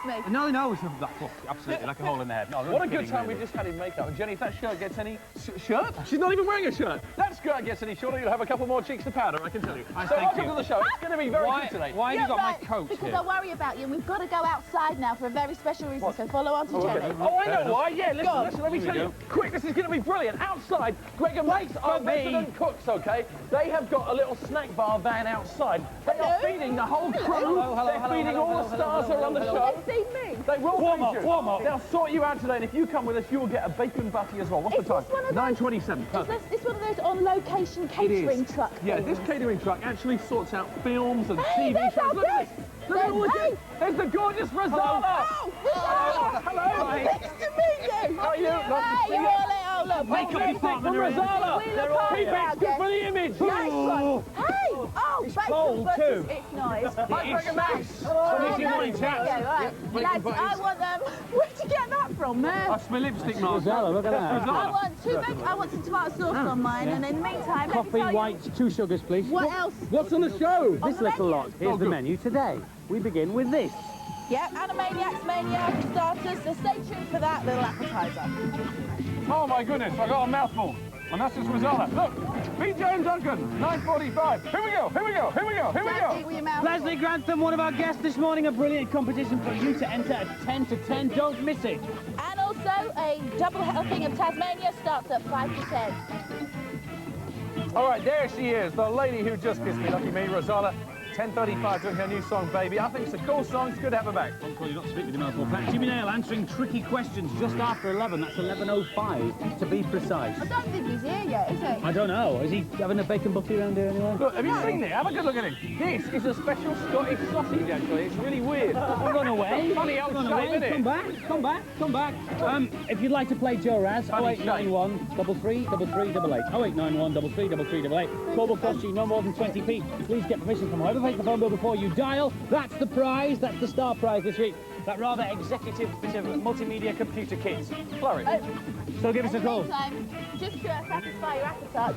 me. No, no, it's absolutely like a hole in the head. No, what a good time we just had in makeup. And Jenny, if that shirt gets any... shirt? She's not even wearing a shirt. That skirt gets any shorter, you'll have a couple more cheeks to powder, I can tell you. So welcome to the show. It's going to be very good today. Why have you got my coat Because here? I worry about you, and we've got to go outside now for a very special reason, so follow on to Jenny. Oh, I know why. Yeah, listen, let me tell you. Quick, this is going to be brilliant. Outside, Greg and Max are resident cooks, OK? They have got a little snack bar van outside. They are feeding the whole crew. They're feeding all the stars who are on the show. They've seen me. They will feed you. Warm up. They'll sort you out today, and if you come with us, you will get a bacon butty as well. What's the time? 9:27. Perfect. It's one of those on-location catering trucks. Yeah, this catering truck actually sorts out films and TV shows. Look at this. Look at all the kids. There's the gorgeous Rosala. Oh, Hello. nice to meet you. How are you? Nice to see you. Look, Makeup department, Rosala. Keep it good for the image. Hey! Oh, it's cold too. It's nice. Hi, Greg and Max. Morning, chaps. Lads, I want them. Where'd you get that from, man? That's my lipstick, Mark. Rosala, look at that. I want some tomato sauce on mine, and in the meantime, Coffee, white, 2 sugars, please. what else? What's on the show? On This the little menu. lot. Here's the menu today. We begin with this. Yeah, Animaniacs Mania for starters, so stay tuned for that little appetizer. Oh my goodness, I got a mouthful. And that's just Rosala. Look, BJ and Duncan, 9:45. Here we go, here we go, here we go, here we Don't eat go. with your mouth Leslie Grantham, one of our guests this morning. A brilliant competition for you to enter at 10 to 10. Don't miss it. And also, a double helping of Tasmania starts at 5 to 10. All right, there she is, the lady who just kissed me. Lucky me, Rosala. 10:35 doing her new song, Baby. I think it's a cool song. It's good to have her back. Well, you're not speaking to mouthful. Jimmy Nail answering tricky questions just after 11. That's 11:05 to be precise. I don't think he's here yet, is he? I don't know. Is he having a bacon butty around here anyway? Look, have you seen it? Have a good look at it. This is a special Scottish sausage, actually. It's really weird. We're going away. Funny old shape, isn't it? Come back, come back, come back. If you'd like to play Joe Raz, 0891 33 33 88. 0891 33 33 88. Call will cost you no more than 20p. Please get permission from whoever pays the phone bill before you dial. That's the prize. That's the star prize this week. That rather executive bit of multimedia computer kit. Flurry. So give us a call. Meantime, just to satisfy your appetite,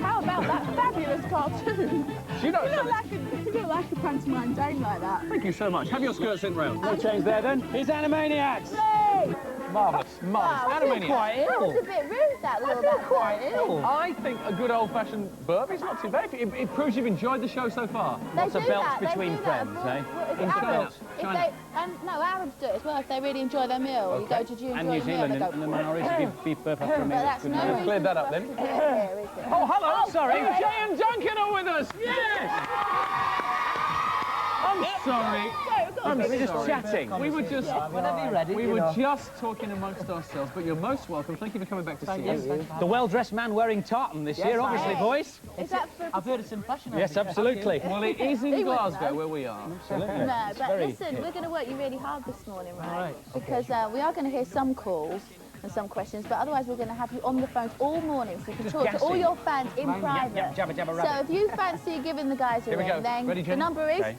how about that fabulous cartoon? You know, You look like a pantomime dame like that. thank you so much. Have your skirt sent round. No change there then. It's Animaniacs. Yay! Marvellous, marvellous. Wow, Animaniacs. Quite That ill. was a bit rude, that little bit. Quite ill. I think a good old-fashioned burp is not too bad. It proves you've enjoyed the show so far. Lots of belts between friends, eh? belts. No, Arabs do it as well. If they really enjoy their meal, you go to do And New Zealand meal, and the Maoris give beef burp after a meal. But that's no reason Cleared that up for us then. to do it here, is it? Oh, hello. sorry. BJ and Duncan are with us. Yes. I'm sorry. I'm just chatting. We were just Whenever you're ready, we were just talking amongst ourselves, but you're most welcome. Thank you for coming back to see us. The well-dressed man wearing tartan this year, obviously, boys. Is that for... I've heard it's in fashion. Yes, absolutely. Well, it is in He wouldn't Glasgow know. where we are. No, but very listen, we're going to work you really hard this morning, right? right, Because we are going to hear some calls and some questions, but otherwise we're going to have you on the phones all morning so you can talk to all your fans in private. Jabba, jabba, So rabbit. if you fancy giving the guys a Here we go. ring, then Ready, the Jenny? number is Okay.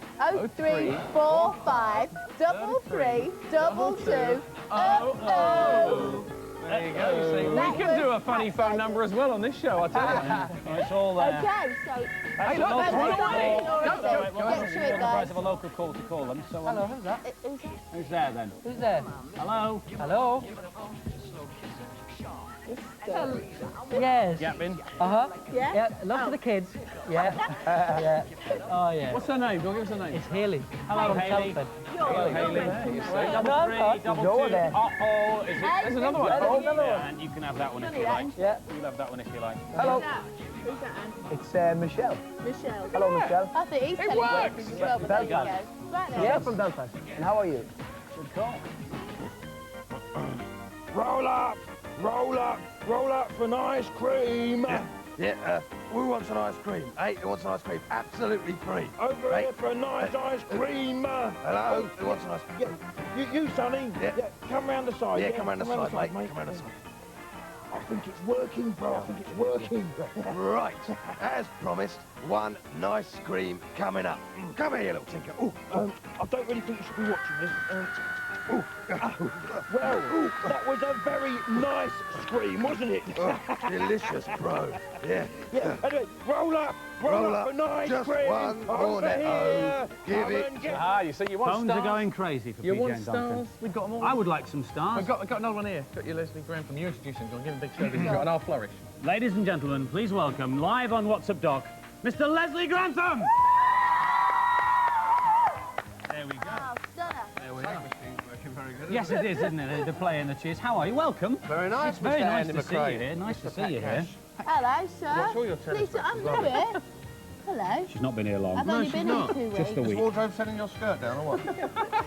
0345 33 22 00. There you go. You see, we can do a funny phone number as well on this show, I tell you. It's all there. Okay, so Hey, look, let's that's one get away. it. We'll Get to it, the price guys. of a local call to call them. So, Hello, who's that? who's there then? Who's there? Hello? Hello? Yes. Yapping. Uh-huh. Yeah? Yeah, love for the kids. Yeah. Yeah. Oh, yeah. What's her name? Don't give us her name. It's Haley. Hello, From Hayley. Telford. Hello, Hayley. Double three, double Go two. there. Uh-oh. Is it? There's another one. There's another Yeah, one. and you can have that one if you like. Yeah. You'll have that one if you like. Hello. Who's that, Anne? It's Michelle. Michelle. Hello, Michelle. I think he's telling works. you as well, but there you go. Belfast. Right then. Yeah, from Belfast. And how are you? Good call. Roll up, roll up, roll up for an ice cream. Yeah, who wants an ice cream? Hey, who wants an ice cream? Absolutely free. Over Hey. here for a nice ice cream. Hello, who wants an ice cream? You Sonny. Yeah. Come round the side. Yeah, come round the side, mate. Come round the side. I think it's working, bro. I think it's working. Right, as promised, one nice cream coming up. Come here, you little tinker. Ooh, I don't really think you should be watching this. Well, that was a very nice scream, wasn't it? Delicious, bro. Yeah. Yeah. Anyway, roll up for nice Just cream. one Over cornetto. here. Give Come it. and get- Ah, you see, you want Phones stars? are going crazy for You PJ want and Duncan. stars? We've got them all. I would like some stars. I've got another one here. Got your Leslie Graham from you introducing. Go on, give him a big show. And I'll flourish. Ladies and gentlemen, please welcome, live on WhatsApp Doc, Mr. Leslie Grantham! There we go. Oh, stunner. There we are. Yes, it is, isn't it? The play and the cheers. How are you? Welcome. Very nice, It's very Mr. nice Andy to see you McRae. here. Nice to see you here. Hello, sir. What's all your tennis Lisa, I'm matches, lovely. here. Hello. She's not been here long. I've only been here 2 weeks. Just a Is week. wardrobe sending your skirt down or what?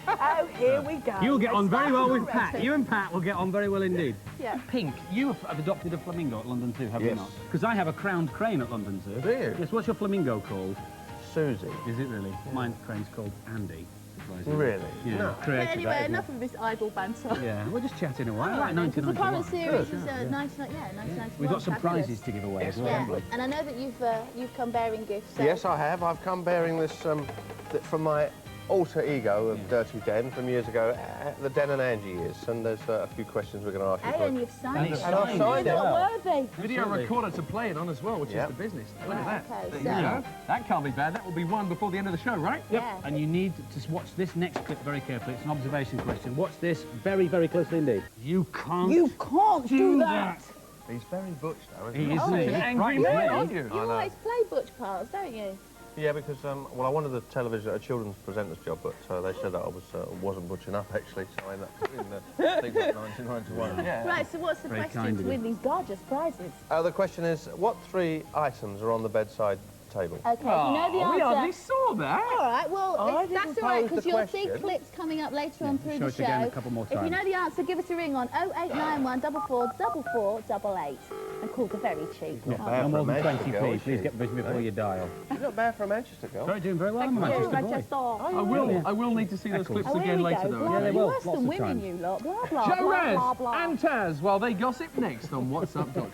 Oh, here we go. You'll get on very well with Already. Pat. You and Pat will get on very well indeed. Yeah. Pink, you have adopted a flamingo at London Zoo, have you Yes. not? Because I have a crowned crane at London Zoo. Do you? Yes, what's your flamingo called? Susie. Is it really? Mine crane's called Andy. surprisingly. Really? Yeah, No. created Anyway, that, isn't enough of this idle banter. it? Yeah, we're just chatting away. All Like right, because the 1991. current series Good. is 1991. We've got some Fabulous. prizes to give away as well, Yeah, haven't we? and I know that you've come bearing gifts. So Yes, I have. I've come bearing this from my alter ego of Dirty Den from years ago, the Den and Angie years. And there's a few questions we're going to ask you. Hey, and you've signed it. And I've signed You're it. not worthy. Video Absolutely. recorder to play it on as well, which Yep. is the business. Look at Right, that. okay, There you so- go. That can't be bad. That will be one before the end of the show, right? Yeah. And you need to watch this next clip very carefully. It's an observation question. Watch this very, very closely indeed. You can't can't do that. He's very butch, though, isn't He he? is Oh, he? yeah. Angry Right, man, yeah. aren't you? You always play butch parts, don't you? Yeah, because well, I wanted the television, a children's presenter's job, but they said that I wasn't butch enough actually, so I ended up doing the thing like 1991. Yeah. Right, so what's the Very question kind to of you. win these gorgeous prizes? The question is, what 3 items are on the bedside table? Okay, if you know the we answer. hardly saw that. All right, well, I that's didn't all right, pose because the you'll see question. clips coming up later on through show the it show. again a couple more If you times. know the answer, give us a ring on 089 144 and call the very cheap. Not No bad for more a than Manchester 20p. girl, is Please she? get permission before you dial. She's not bad for a Manchester girl. Very doing very well, I'm a Manchester boy. I will need to see those Excellent. clips Oh, here again we later, go. though. Blah, they you're will, worse lots than of women, times. you lot. Blah, blah, Joe blah, Raz blah, blah. and Taz, while they gossip next on What's Up, Doc.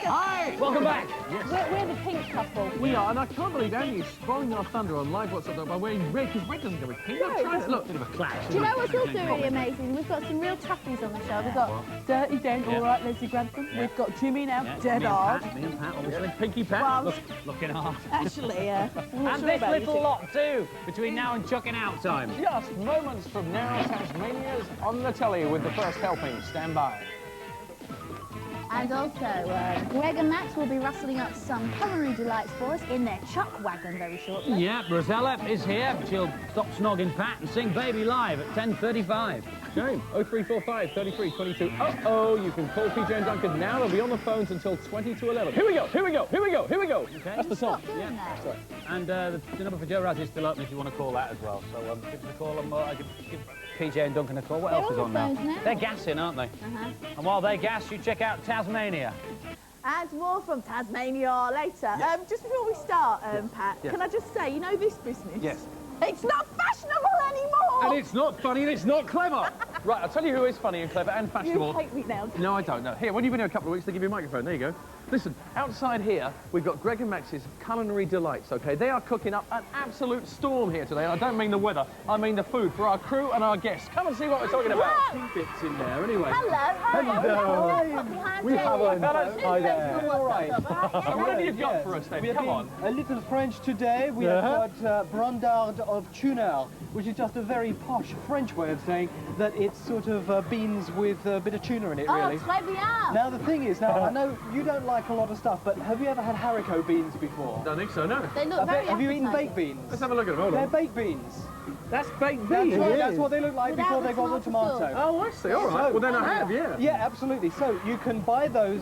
Hi! Welcome back. We're the pink couple. We are, and I can't believe Andy's spoiling our thunder on live What's Up, Doc by wearing red, because red doesn't go with pink. I'm trying to look. Bit of a clash. Do you know what's also really amazing? We've got some real toughies on the show. We've got Dirty Den, Yeah. all right, Leslie Grantham. Yeah. We've got Jimmy now, Yeah, dead me and hard. Pat, me and Pat, obviously. Pinky Pat. Well, Looking hard. actually, I'm not And sure this about little you. lot too, between now and chucking out time. Just moments from now, Tasmania's on the telly with the first helping. Stand by. And also, Greg and Max will be rustling up some culinary delights for us in their chuck wagon very shortly. Yeah, Rosella is here. She'll stop snogging Pat and sing Baby live at 10:35. Shame. 0345 33 22. Uh-oh, you can call PJ and Duncan now. They'll be on the phones until 20 to 11. Here we go, here we go, here we go, here we go. Okay. That's the song. Stop doing that. And the number for Joe Raz is still open if you want to call that as well. So give us a call and I can give PJ and Duncan a call. What They're else is on on the now? phones now. They're gassing, aren't they? Uh-huh. And while they gas, you check out Tasmania. And more from Tasmania later. Just before we start, Pat, can I just say, you know this business? Yes. It's not fashionable anymore! And it's not funny and it's not clever. Right, I'll tell you who is funny and clever and You fashionable. hate me now. No, I don't. No. Here, when you've been here a couple of weeks, they give you a microphone. There you go. Listen, outside here, we've got Greg and Max's culinary delights, okay? They are cooking up an absolute storm here today. And I don't mean the weather, I mean the food for our crew and our guests. Come and see what we're talking about. Wow. Bits in there, anyway. We haven't. Hi there. All right. So what have you got for us, We David? have Come on. been a little French today. We have got brandade of tuna, which is just a very posh French way of saying that it's sort of beans with a bit of tuna in it, Oh, really. très bien. Now the thing is, I know you don't like a lot of stuff, but have you ever had haricot beans before? Don't think so, no. They look very Have you eaten appetizing. baked beans? Let's have a look at them. Hold They're on. baked beans. That's baked That's, beans. that's what they look like Without before the they got the tomato tomato. Oh, I see. All right. So- Well, then I have, yeah. Yeah, absolutely. So you can buy those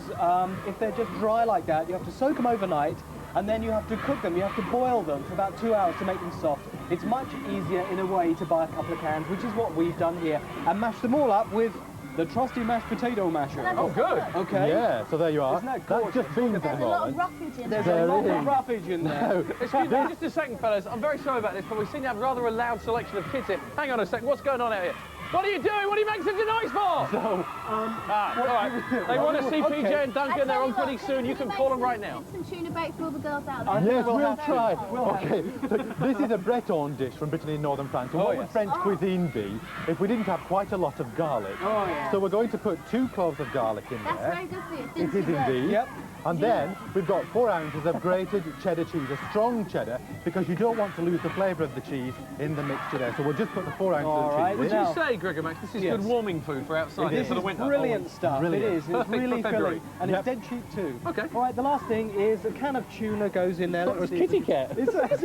if they're just dry like that. You have to soak them overnight, and then you have to cook them. You have to boil them for about 2 hours to make them soft. It's much easier in a way to buy a couple of cans, which is what we've done here, and mash them all up with the trusty mashed potato masher. Oh, good. Okay. Yeah, so there you are. Isn't that gorgeous? That's just beans There's at a the lot moment. of roughage in There's there. a lot There of is. roughage in there. Excuse me, just a second, fellas. I'm very sorry about this, but we seem to have rather a loud selection of kids here. Hang on a sec. What's going on out here? What are you doing? What are you making such a noise for? So, All right. They want to see PJ and Duncan. They're on pretty soon. You can call them right now. Some tuna bake for all the girls out there. Yes, we'll try. We'll have Okay, so this is a Breton dish from Brittany in northern France. So what would French cuisine be if we didn't have quite a lot of garlic? Oh, yeah. So we're going to put 2 cloves of garlic in That's there. very good for you. It is indeed. Yep. And then we've got 4 ounces of grated cheddar cheese, a strong cheddar, because you don't want to lose the flavour of the cheese in the mixture there. So we'll just put the 4 ounces All right. of Would cheese in. you say, Gregor Max, this is good warming food for outside This for the is winter? brilliant stuff. Brilliant. It is. It's Perfect for really February. filling. And it's dead cheap too. Okay. All right, the last thing is a can of tuna goes in there. It was kitty cat.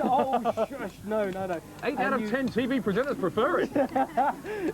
Oh, shush. No, no, no. 8 out of 10 TV presenters prefer it.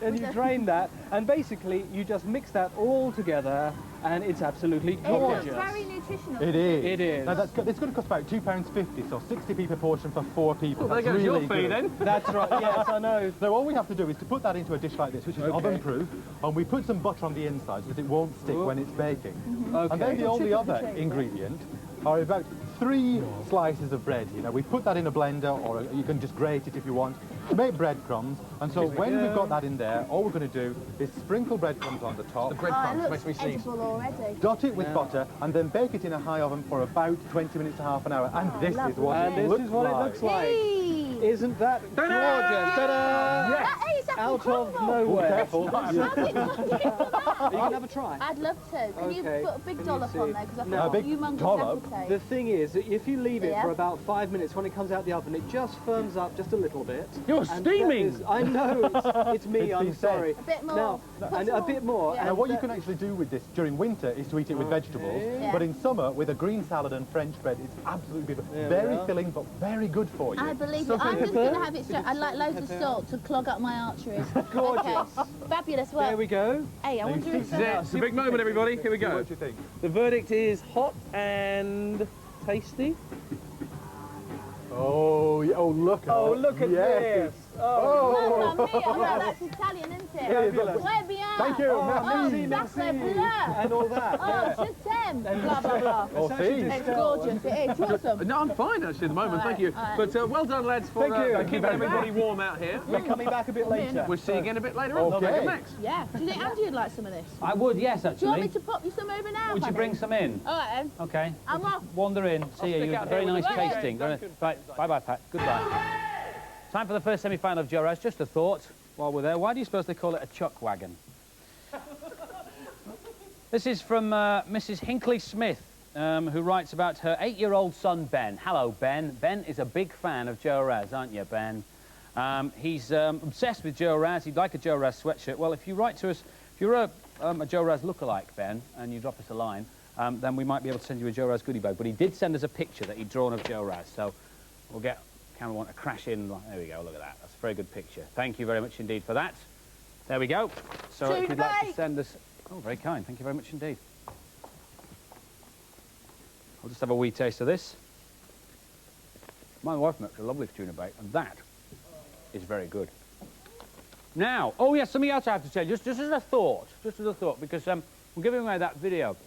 And you drain that, and basically you just mix that all together, and it's absolutely It's gorgeous. very nutritional. It is. It is. Now it's going to cost about £2.50, so 60p per portion for 4 people. There That's goes your really fee good. then. That's right. Yes, I know. So all we have to do is to put that into a dish like this, which is oven-proof, and we put some butter on the inside so that it won't stick when it's baking. Okay. And then the only other ingredient are about 3 slices of bread. You know, we put that in a blender, or you can just grate it if you want. Make breadcrumbs, and so when we've got that in there, all we're going to do is sprinkle breadcrumbs on the top, The Oh, it breadcrumbs looks makes me sneeze. edible already. dot it with butter, and then bake it in a high oven for about 20 minutes to half an hour. And this is lovely. what And it this looks is what it looks like. Hey! Isn't that gorgeous? Ta-da! That is apple Out of crumble. nowhere. Careful. How did you do You that? can have a try. I'd love to. Can you Okay. put a big Can you dollop see? on there? Because I've No. got A big humongous dollop? appetite. The thing is, that if you leave it Yeah. for about 5 minutes, when it comes out the oven, it just firms up just a little bit. You're And that steaming. is- I know, it's me, It's I'm been said. sorry. A bit more. Now, Put and some a bit more. Yeah. Now, And what you that- can actually do with this during winter is to eat it with vegetables, Yeah. but in summer, with a green salad and French bread, it's absolutely beautiful. There we Very are. filling, but very good for you. I believe So it. I'm just pepper? going to have it straight. I'd like loads of salt to clog up my arteries. Gorgeous. Okay. Fabulous. Well, There we go. hey, I wonder if... It's a big moment, everybody. Here we go. What do you think? The verdict is hot and tasty. Oh, look at Oh, look at this. Oh, Mamma mia, no, that's Italian, isn't it? Fabulous. Très bien. Thank you. Oh, Merci. sacre bleu. and all that. Oh, je t'aime. Blah, blah, blah. Oh, see? It's gorgeous. It is. Do you want some? No, I'm fine actually at the moment, All thank you. right, all But well done, lads, for Thank you. keeping everybody warm out here. We're coming back a bit later. We'll see you again a bit later on. Okay. Gregor Max. Yeah. Do you think Andy would like some of this? I would, yes, Do you want me actually. to pop you some over now, Would you honey? bring some in? All right, then. Okay. I'm off. Wander in. See you. stick You out very here with nice the tasting. Duncan. Right. Bye-bye, Pat. Goodbye. Time for the first semi-final of Joe Raz. Just a thought while we're there. Why do you suppose they call it a chuck wagon? This is from Mrs. Hinckley Smith, who writes about her 8-year-old son, Ben. Hello, Ben. Ben is a big fan of Joe Raz, aren't you, Ben? He's obsessed with Joe Raz. He'd like a Joe Raz sweatshirt. Well, if you write to us, if you're a Joe Raz lookalike, Ben, and you drop us a line, then we might be able to send you a Joe Raz goodie bag. But he did send us a picture that he'd drawn of Joe Raz, so we'll get camera one to crash in. There we go, look at that. That's a very good picture. Thank you very much indeed for that. There we go. So if you'd like to send us... Oh, very kind. Thank you very much indeed. I'll just have a wee taste of this. My wife makes a lovely tuna bake, and that is very good. Now, oh yes, something else I have to say, just as a thought, because we're giving away that video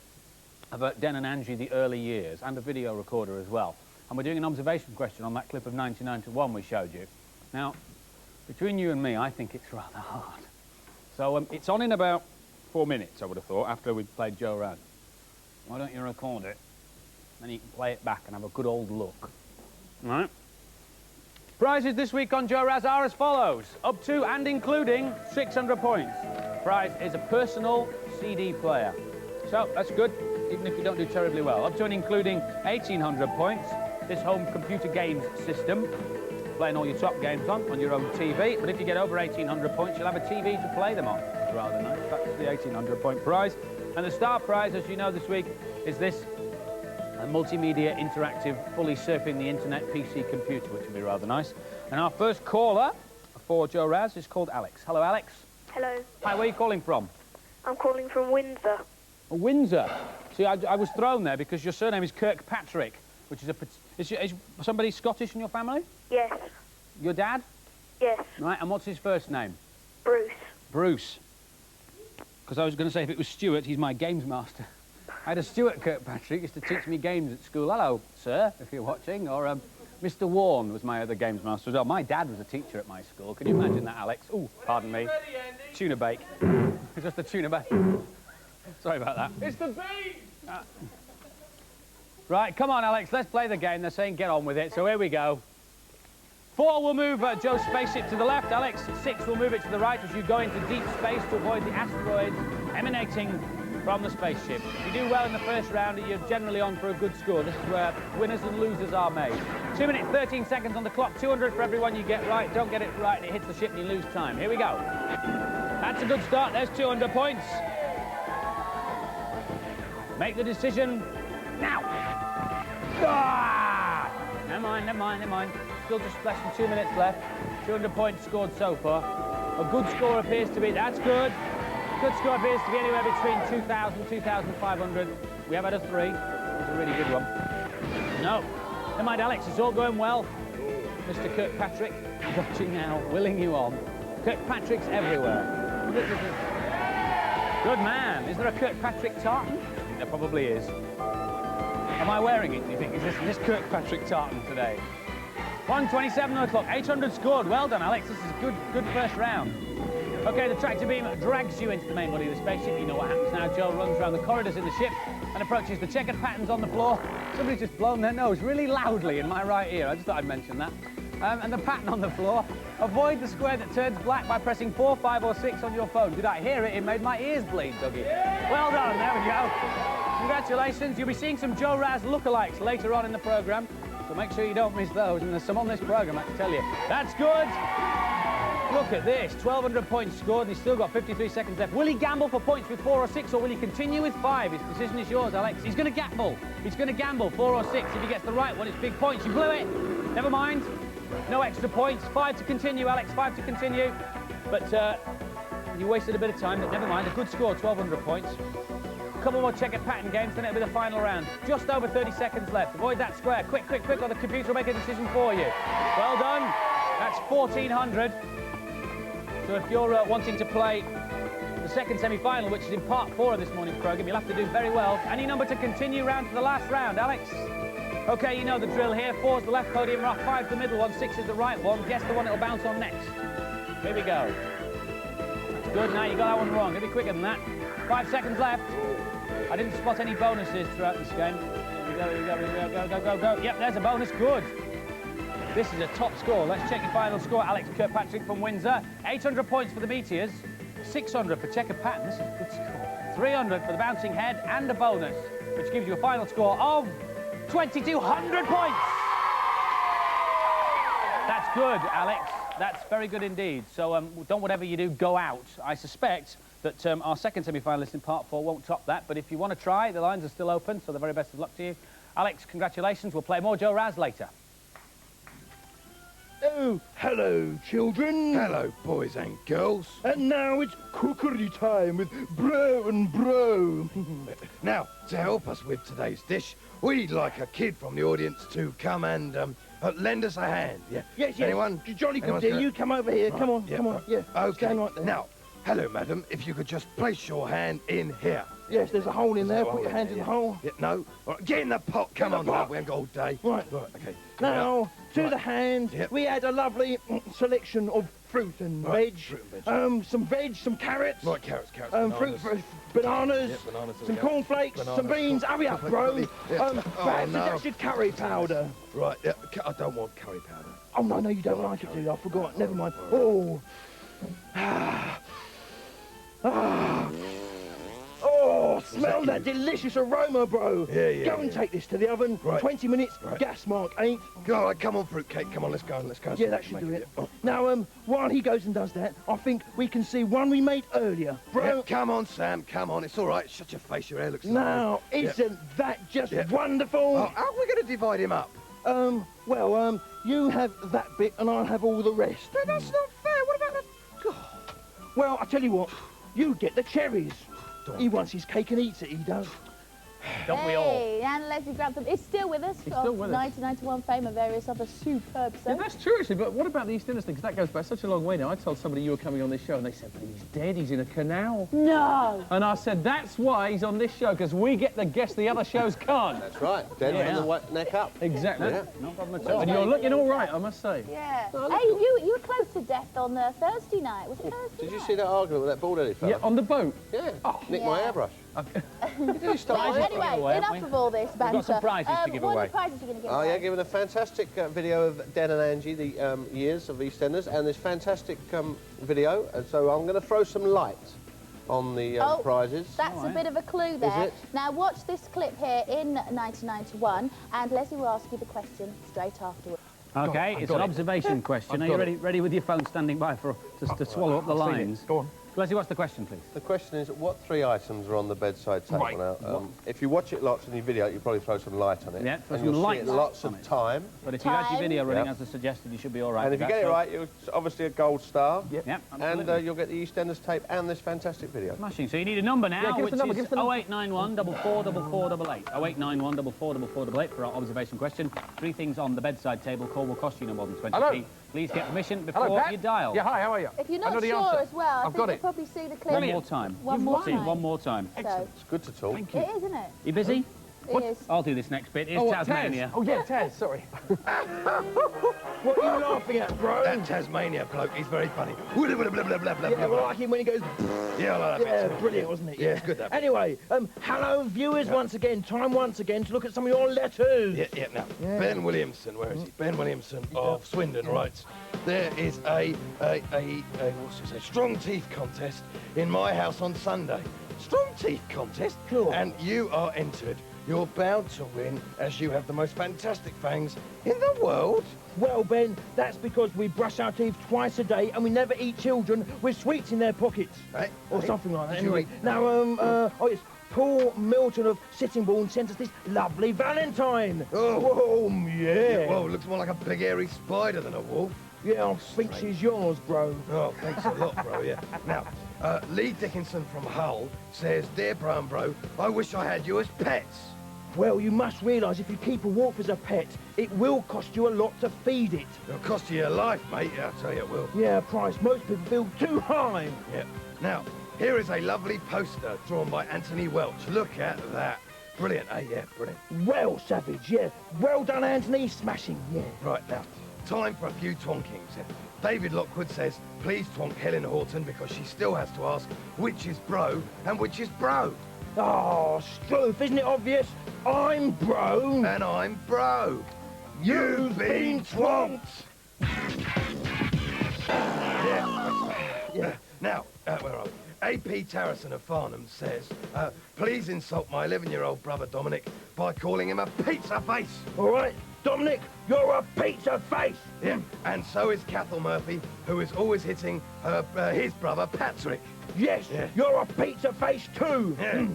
about Den and Angie, the early years, and a video recorder as well. And we're doing an observation question on that clip of 1991 we showed you. Now, between you and me, I think it's rather hard. So it's on in about 4 minutes, I would have thought, after we'd played Joe Raz. Why don't you record it? Then you can play it back and have a good old look. All right? Prizes this week on Joe Raz are as follows. Up to and including 600 points. Prize is a personal CD player. So, that's good, even if you don't do terribly well. Up to and including 1,800 points. This home computer games system, playing all your top games on your own TV. But if you get over 1,800 points, you'll have a TV to play them on. It's rather nice. That's the 1,800 point prize. And the star prize, as you know this week, is this a multimedia interactive, fully surfing the internet PC computer, which would be rather nice. And our first caller for Joe Raz is called Alex. Hello, Alex. Hello. Hi, where are you calling from? I'm calling from Windsor. Windsor. See, I was thrown there because your surname is Kirkpatrick, which is is somebody Scottish in your family? Yes. Your dad? Yes. Right, and what's his first name? Bruce. Bruce. Because I was going to say, if it was Stuart, he's my games master. I had a Stuart Kirkpatrick, used to teach me games at school. Hello, sir, if you're watching. Or Mr. Warren was my other games master as well. My dad was a teacher at my school. Can you imagine that, Alex? Oh, pardon me. tuna bake. Just a tuna bake. Sorry about that. It's the beat! Right, come on, Alex, let's play the game. They're saying get on with it, so here we go. 4 will move Joe's spaceship to the left, Alex. 6 will move it to the right as you go into deep space to avoid the asteroids emanating from the spaceship. If you do well in the first round, you're generally on for a good score. This is where winners and losers are made. 2 minutes, 13 seconds on the clock, 200 for everyone you get right. Don't get it right and it hits the ship and you lose time. Here we go. That's a good start, there's 200 points. Make the decision now. Ah! Never mind, never mind, never mind. Still just less than 2 minutes left. 200 points scored so far. A good score appears to be, that's good. Good score appears to be anywhere between 2,000, 2,500. We have had a 3. It was a really good one. No. Never mind, Alex, it's all going well. Mr. Kirkpatrick, watching now, willing you on. Kirkpatrick's everywhere. Good man. Is there a Kirkpatrick tartan? There probably is. Am I wearing it, do you think? Is this Kirkpatrick tartan today? 1:27 on the clock, 800 scored. Well done, Alex. This is good first round. Okay, the tractor beam drags you into the main body of the spaceship. You know what happens now. Joe runs around the corridors in the ship and approaches the checkered patterns on the floor. Somebody's just blown their nose really loudly in my right ear. I just thought I'd mention that. And the pattern on the floor. Avoid the square that turns black by pressing 4, 5 or 6 on your phone. Did I hear it? It made my ears bleed, Dougie. Well done, there we go. Congratulations. You'll be seeing some Joe Raz lookalikes later on in the programme, so make sure you don't miss those. And there's some on this programme, I can tell you. That's good. Look at this, 1,200 points scored, and he's still got 53 seconds left. Will he gamble for points with 4 or 6, or will he continue with 5? His decision is yours, Alex. He's going to gamble. He's going to gamble 4 or 6. If he gets the right one, it's big points. You blew it. Never mind. No extra points. 5 to continue, Alex. 5 to continue. But you wasted a bit of time, but never mind. A good score, 1,200 points. A couple more checkered pattern games, then it'll be the final round. Just over 30 seconds left. Avoid that square. Quick, quick, quick, or the computer will make a decision for you. Well done. That's 1,400. So if you're wanting to play the second semi-final, which is in part 4 of this morning's programme, you'll have to do very well. Any number to continue round to the last round, Alex? OK, you know the drill here. 4's the left podium rock, 5's the middle one, 6 is the right one. Guess the one it'll bounce on next. Here we go. That's good. Now you got that one wrong. It'll be quicker than that. 5 seconds left. I didn't spot any bonuses throughout this game. Here we go, here we go, here we go, go, go, go, go. Yep, there's a bonus. Good. This is a top score. Let's check your final score. Alex Kirkpatrick from Windsor. 800 points for the Meteors. 600 for checkered pattern. This is a good score. 300 for the bouncing head and a bonus, which gives you a final score of 2,200 points. That's good, Alex. That's very good indeed. So don't whatever you do, go out. I suspect that our second semi-finalist in part 4 won't top that, but if you want to try, the lines are still open, so the very best of luck to you. Alex, congratulations. We'll play more Joe Raz later. Oh, hello, children. Hello, boys and girls. And now it's cookery time with Bro and Bro. Now, to help us with today's dish, we'd like a kid from the audience to come and lend us a hand. Yeah. Yes, yes. Anyone? Jolly good, dear. You come over here. Right. Come on, Yeah, come on. Yeah. Okay. Stand right there. Now, hello, madam. If you could just place your hand in here. Yes, there's a hole in there. There's a Put your hole hands in the hole. Yeah, no. All right, get in the pot. Come on, the pot. love. We haven't got all day. Right. Right, okay. Now, to Right. the hand, Yep. we had a lovely selection of fruit and Right, veg. fruit and veg. Some veg, some carrots. Right, carrots, Fruit, bananas, Yep, bananas, some okay. cornflakes, some Bananas, beans. Hurry up, bro. Yeah. Perhaps no. that's your curry powder. Right, yeah, I don't want curry powder. Oh, no, no, you don't like it, do you? I forgot. Never mind. Oh. Oh, smell that delicious aroma, bro. Yeah, yeah, Go and take this to the oven. Right. 20 minutes, Right. gas mark 8. All right, come on, fruitcake. Come on, let's go. Let's go. Yeah, that should do it. Now, while he goes and does that, I think we can see one we made earlier. Bro, Yeah, come on, Sam, come on. It's all right. Shut your face. Your hair looks now, lovely. isn't that just Yeah. wonderful? Oh, how are we going to divide him up? Well, you have that bit and I'll have all the rest. That's not fair. What about the... Well, I tell you what, you get the cherries. He wants his cake and eats it, he does. don't we all? Hey, and Leslie Grantham is still with us. He's still with us. 1991 fame and various other superb Yeah, songs. that's true, actually, but what about the EastEnders thing? Because that goes back such a long way now. I told somebody you were coming on this show, and they said, but he's dead, he's in a canal. No! And I said, that's why he's on this show, because we get the guests the other shows can't. That's right. Dead from the neck up. Exactly. Yeah. No problem at all. And you're looking all right, I must say. Yeah. Hey, you were close to death on Thursday night. Was it Thursday Did you night? see that argument with that bald-headed fella? Yeah, on the boat. Yeah. Oh, Nicked my yeah. airbrush. Did you Well, start? anyway, enough of all this banter. got some prizes to give what away. are the prizes you're going to give Oh, away? yeah, giving a fantastic video of Den and Angie, the years of EastEnders, and this fantastic video. And so I'm going to throw some light on the prizes. That's a bit of a clue there. it? Now watch this clip here in 1991, and Leslie will ask you the question straight afterwards. Okay, it's an observation question. Are you ready with your phone standing by to swallow up the lines? Go on. Leslie, what's the question, please? The question is, what 3 items are on the bedside table Right. now? If you watch it lots in your video, you probably throw some light on it. Yeah, throw and some you'll light see it lots on of it. time. But if you had your Time. video running Yep. as I suggested, you should be all right. And if you with get that, it so- right, you're obviously a gold star. Yep, And absolutely. you'll get the EastEnders tape and this fantastic video. Smashing. So you need a number now, Yeah, give us which the number, is give us the number. 0891 444488. 0891 444488 for our observation question. 3 things on the bedside table. Call will cost you no more than 20p. Hello. Please get permission Hello, before Pat. you dial. Yeah, hi, how are you? If you're I know not the sure answer. as well, I I've think got you'll it. probably see the clip. One more time. One more See, time. one more time. So, It's good to talk. Thank you. it is, isn't it? You busy? It is. I'll do this next bit. It's Oh, Tasmania. Taz. Oh, yeah, Taz, sorry. What are you laughing at, bro? That Tasmania bloke, he's very funny. Blah, blah, blah, blah, blah, blah, Yeah, blah. well, I like him when he goes... Yeah, I like that Yeah, bit. brilliant, wasn't it? Yeah, it's good, that bit. Anyway, hello, viewers, once again. Time once again to look at some of your letters. Yeah, now, Ben Williamson, where is he? Ben Williamson of Swindon writes, there is a strong teeth contest in my house on Sunday. Strong teeth contest? Sure. And you are entered. You're bound to win, as you have the most fantastic fangs in the world. Well, Ben, that's because we brush our teeth twice a day and we never eat children with sweets in their pockets. Right? Or something like that. Did you Anyway, eat- now, oh, yes, Paul Milton of Sittingbourne sent us this lovely Valentine. Oh. Yeah. Well, it looks more like a big hairy spider than a wolf. Yeah, I think she's yours, bro. Oh, thanks a lot, bro, yeah. Now, Lee Dickinson from Hull says, Dear Bro and Bro, I wish I had you as pets. Well, you must realise if you keep a wolf as a pet, it will cost you a lot to feed it. It'll cost you your life, mate, I'll tell you it will. Yeah, price most people feel too high. Yeah. Now, here is a lovely poster drawn by Anthony Welch. Look at that. Brilliant, eh? Yeah, brilliant. Well, Savage, yeah. Well done, Anthony. Smashing, yeah. Right, now, time for a few twonkings. David Lockwood says, please twonk Helen Horton because she still has to ask which is bro and which is bro. Oh, Struth, isn't it obvious? I'm bro. And I'm bro. You've been twonked. Yeah. Now, where are we? AP Tarrison of Farnham says, please insult my 11-year-old brother Dominic by calling him a pizza face. All right, Dominic, you're a pizza face. Yeah, and so is Cathal Murphy, who is always hitting his brother Patrick. Yes, Yeah. you're a pizza face too. Yeah.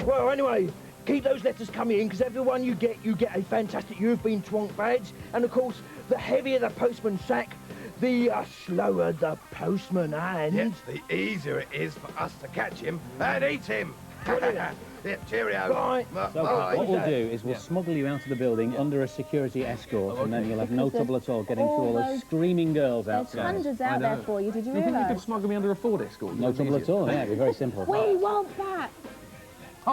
Well, anyway, keep those letters coming in, because every one you get a fantastic You've Been Twonked badge. And, of course, the heavier the postman's sack, the slower the postman, and... Yes, the easier it is for us to catch him and eat him. Yeah, cheerio. Bye. So Bye. what we'll do is we'll smuggle you out of the building under a security escort, and then you'll have no trouble at all getting through all those screaming girls There's outside. hundreds out there for you, did you Do you think you realise? could smuggle me under a Ford escort? No trouble at all, yeah, it'd be very simple. We want that.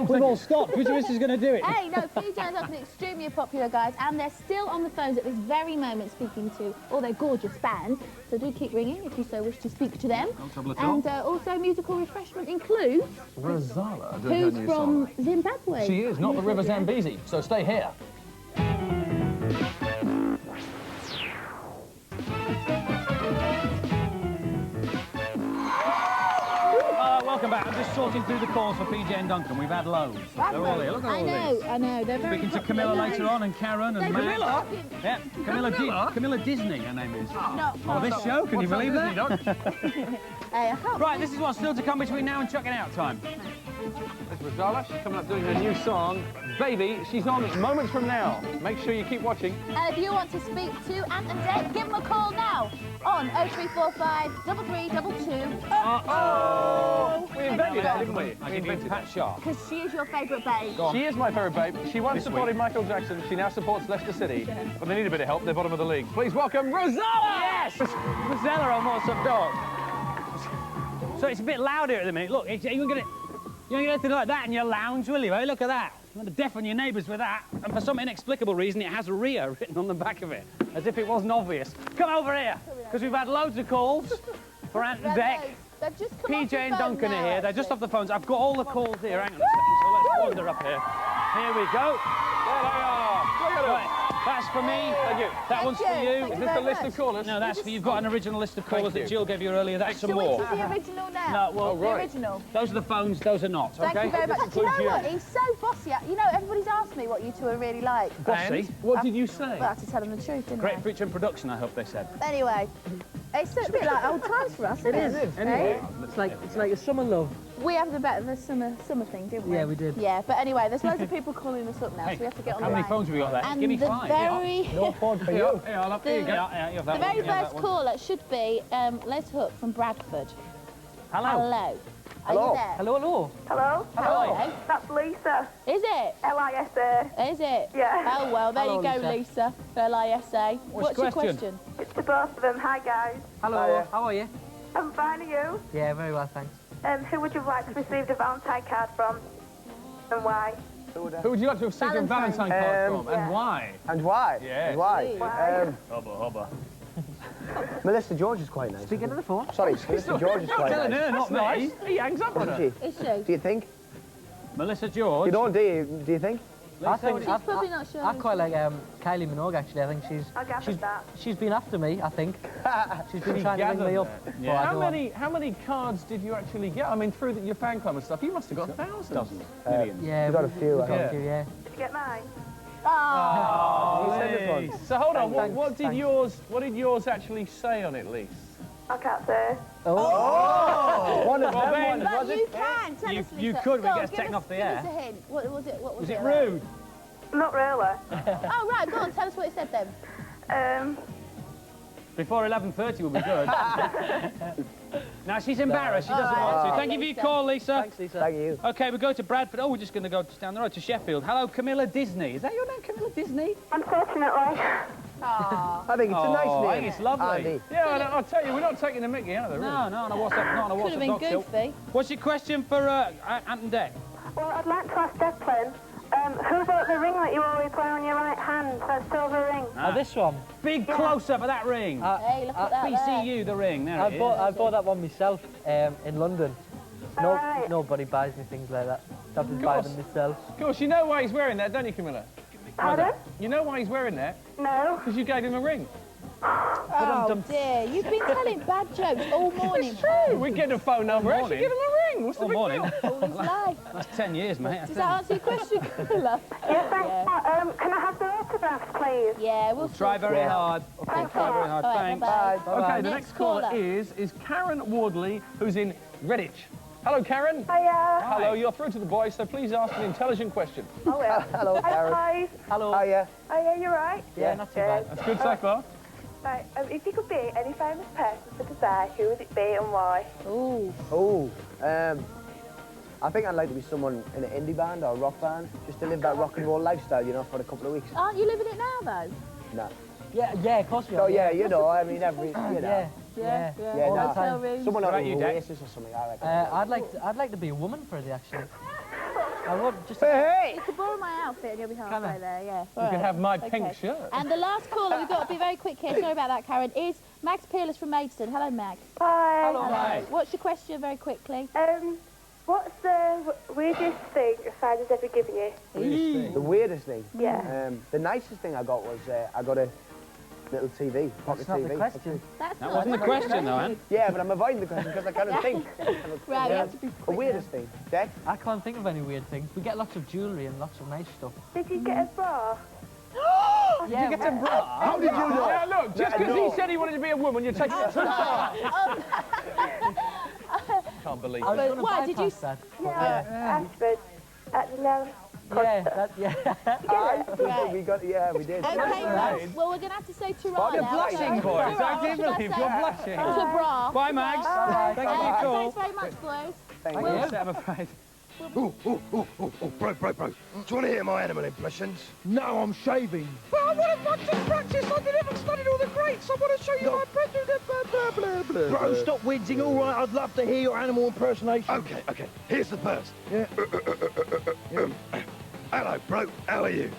We've all stopped. Which of us is going to do it? Hey, no, Food Giants are extremely popular, guys, and they're still on the phones at this very moment speaking to all their gorgeous fans. So do keep ringing if you so wish to speak to them. No trouble at all. And also musical refreshment includes Rosala doing her who's new from song. Zimbabwe. She is, not the River Zambezi, so stay here. Welcome back. I'm just sorting through the calls for PJ and Duncan. We've had loads. They're all here. Look at all these. I know, they're very Speaking to popular. Camilla later on, and Karen, and Matt. Camilla? Yeah, Camilla Disney, her name is. No, Oh, this show, can you believe that? Hey, I can't Right, this is what's still to come between now and chucking out time. There's Rosala. She's coming up doing her new song, Baby. She's on moments from now. Make sure you keep watching. And if you want to speak to Ant and Dec, give them a call now on 0345 3322. Oh! We invented that, didn't we? I give you Pat Sharp. Because she is your favourite babe. She is my favourite babe. She once supported Michael Jackson. She now supports Leicester City. But they need a bit of help. They're bottom of the league. Please welcome Rosala! Yes! Rosella on What's Up Dog. So it's a bit louder at the minute. Look, you're going to get anything like that in your lounge, will you? Eh? Look at that. You want to deafen your neighbours with that. And for some inexplicable reason, it has Ria written on the back of it, as if it wasn't obvious. Come over here, because we've had loads of calls for Ant and Dec. PJ and Duncan are here. They're just off the phones. I've got all the calls here. Hang on a second, so let's wander up here. Here we go. There they are. Look at them. Right, that's for me. Thank you. That one's for you. Is this the list of callers? No, that's for you've got an original list of callers that Jill gave you earlier. That's some So which more. is the original now? No, well, the original. Those are the phones. Those are not. Thank okay. you very much. Do you know includes what? He's so bossy. You know, everybody's asked me what you two are really like. Bossy. And what did you say? Well, I had to tell them the truth, didn't Great I? feature and production, I hope they said. Anyway, it's a bit like old times for us, isn't it? Anyway, It's like a summer love. We have the summer thing, didn't we? Yeah, we did. Yeah, but anyway, there's loads of people calling us up now, so we have to get on how the many line. phones have we got there? And Give me the five. very, No phone for you. Yeah, I'll have, here you go. Yeah, you have that the very one. Yeah, first that one. caller should be Les Hook from Bradford. Hello. Hello. Are you there? Hello, hello. Hello? Hello. That's Lisa. Is it? L-I-S-A. Is it? Yeah. Oh, well, there Hello, you go, Lisa. Lisa. L-I-S-A. What's your the question? question? It's to both of them. Hi, guys. Hello. How are you? I'm fine, are you? Yeah, very well, thanks. Who would you like to receive the Valentine card from? And why? Who would you like to receive a Valentine card from? yeah. And why? And why? Yeah. And why? Why? Hubba. Melissa George is quite nice. Speaking of the phone. Sorry, Melissa George is quite Telling nice. her, not me. Nice. He hangs up on her. Is Is she? she? Do you think? Melissa George. You don't, do you think? I think She's probably not sure. I quite like Kylie Minogue actually. I think I gathered that. she's been after me. I think she's been trying to ring gathered me up. that. but I don't. How many cards did you actually get? I mean, through your fan club and stuff, you must have got thousands. Dozens. Millions. Yeah, You got a few, I Thank think. you. Yeah. Did you get mine? Oh, You send us one. So hold on, Thanks, what did thanks. yours actually say on it, Lise? I can't say. One of them Ben. ones, was but it? you can. Tell You- us, Lisa. you could, Go we on, get us give taken off the give air. us a hint. What was it? What was Was it? it about? rude? Not really. Oh, right. Go on. Tell us what it said then. Before 11:30 will be good. Now she's embarrassed. She doesn't want to. Thank you for your call, Lisa. Thanks, Lisa. Thank you. Okay, we go to Bradford. Oh, we're just going to go just down the road to Sheffield. Hello, Camilla Disney. Is that your name, Camilla Disney? Unfortunately. Oh. I think it's a nice Oh, name. I think it's lovely. Andy. Yeah, and I'll tell you, we're not taking the mickey either, really. No, on a WhatsApp, not on a Could have WhatsApp been doc show. goofy. What's your question for Ant and Dec? Well, I'd like to ask Declan, who bought the ring that you always wear on your right hand, that silver ring? Oh, this one. Big close-up of that ring. Hey, look at that. there. BCU, the ring. There it is. I bought that one myself in London. Alright. Nobody buys me things like that. I have to buy them myself. Of course, you know why he's wearing that, don't you, Camilla? Pardon? You know why he's wearing that? No. Because you gave him a ring. Oh dear, you've been telling bad jokes all morning. We get a phone number, All actually morning. give him a ring. What's the All big morning. deal? All his life. That's 10 years, mate. Does that answer your question, Camilla? Yes, thanks. Can I have the autographs, please? Yeah, we'll Try very hard. Thanks Try very hard. All right, Thanks. bye-bye. Okay, the Next next caller caller. is Karen Wardley, who's in Redditch. Hello, Karen. Hiya. Hello, you're through to the boys, so please ask an intelligent question. Oh, yeah. Hello, Hi, Karen. guys. Hello. Hiya. Hiya, you right? Yeah, not too bad. That's good so far. Right, if you could be any famous person for today, who would it be and why? Ooh. Oh, I think I'd like to be someone in an indie band or a rock band, just to live that rock and roll lifestyle, you know, for a couple of weeks. Aren't you living it now, though? No. Yeah, of course we Oh are. yeah, you know, I mean, every, you know. Yeah. Yeah, all the no. time. rooms. Someone out Right, of you, Dec. Oasis or something, I reckon. I'd like to be a woman for it actually. I would just. Hey! You could borrow my outfit and you'll be halfway Can I? there, yeah. You can have my pink shirt. And the last caller, we've got to be very quick here, sorry about that, Karen, is Max Peerless from Maidstone. Hello, Max. Hi. Hello, mate. What's your question, very quickly? What's the weirdest thing a side has ever given you? The weirdest thing? Yeah. The nicest thing I got was, I got a little TV, pocket That's not TV. the question. That's That not wasn't the question, though, Anne. Yeah, but I'm avoiding the question because I kind of think. Right, we have to be The quick weirdest thing, Dec? I can't think of any weird things. We get lots of jewellery and lots of nice stuff. Did you get a bra? Yeah, You get a bra. How did you know? Yeah, look, just because he said he wanted to be a woman, you're taking it too far. believe I was it. going to Why, did you bypass that. Ashford. No. Yeah. We got, yeah, we did. Okay, Max. Well, we're going to have to say ta-ra You're now. blushing, boys. I Ta-ra, can't should I believe say you're blushing. Ta-bra. Bye, Max. Thank you for your call. Thanks very much, boys. Thank you. Yes, I'm afraid. Ooh, bro. Do you want to hear my animal impressions? No, I'm shaving. Well, I want to practice. I haven't studied all the greats. I want to show you my blah. Bro, stop whinging, all right? I'd love to hear your animal impersonation. Okay. Here's the first. Yeah. Hello, bro. How are you?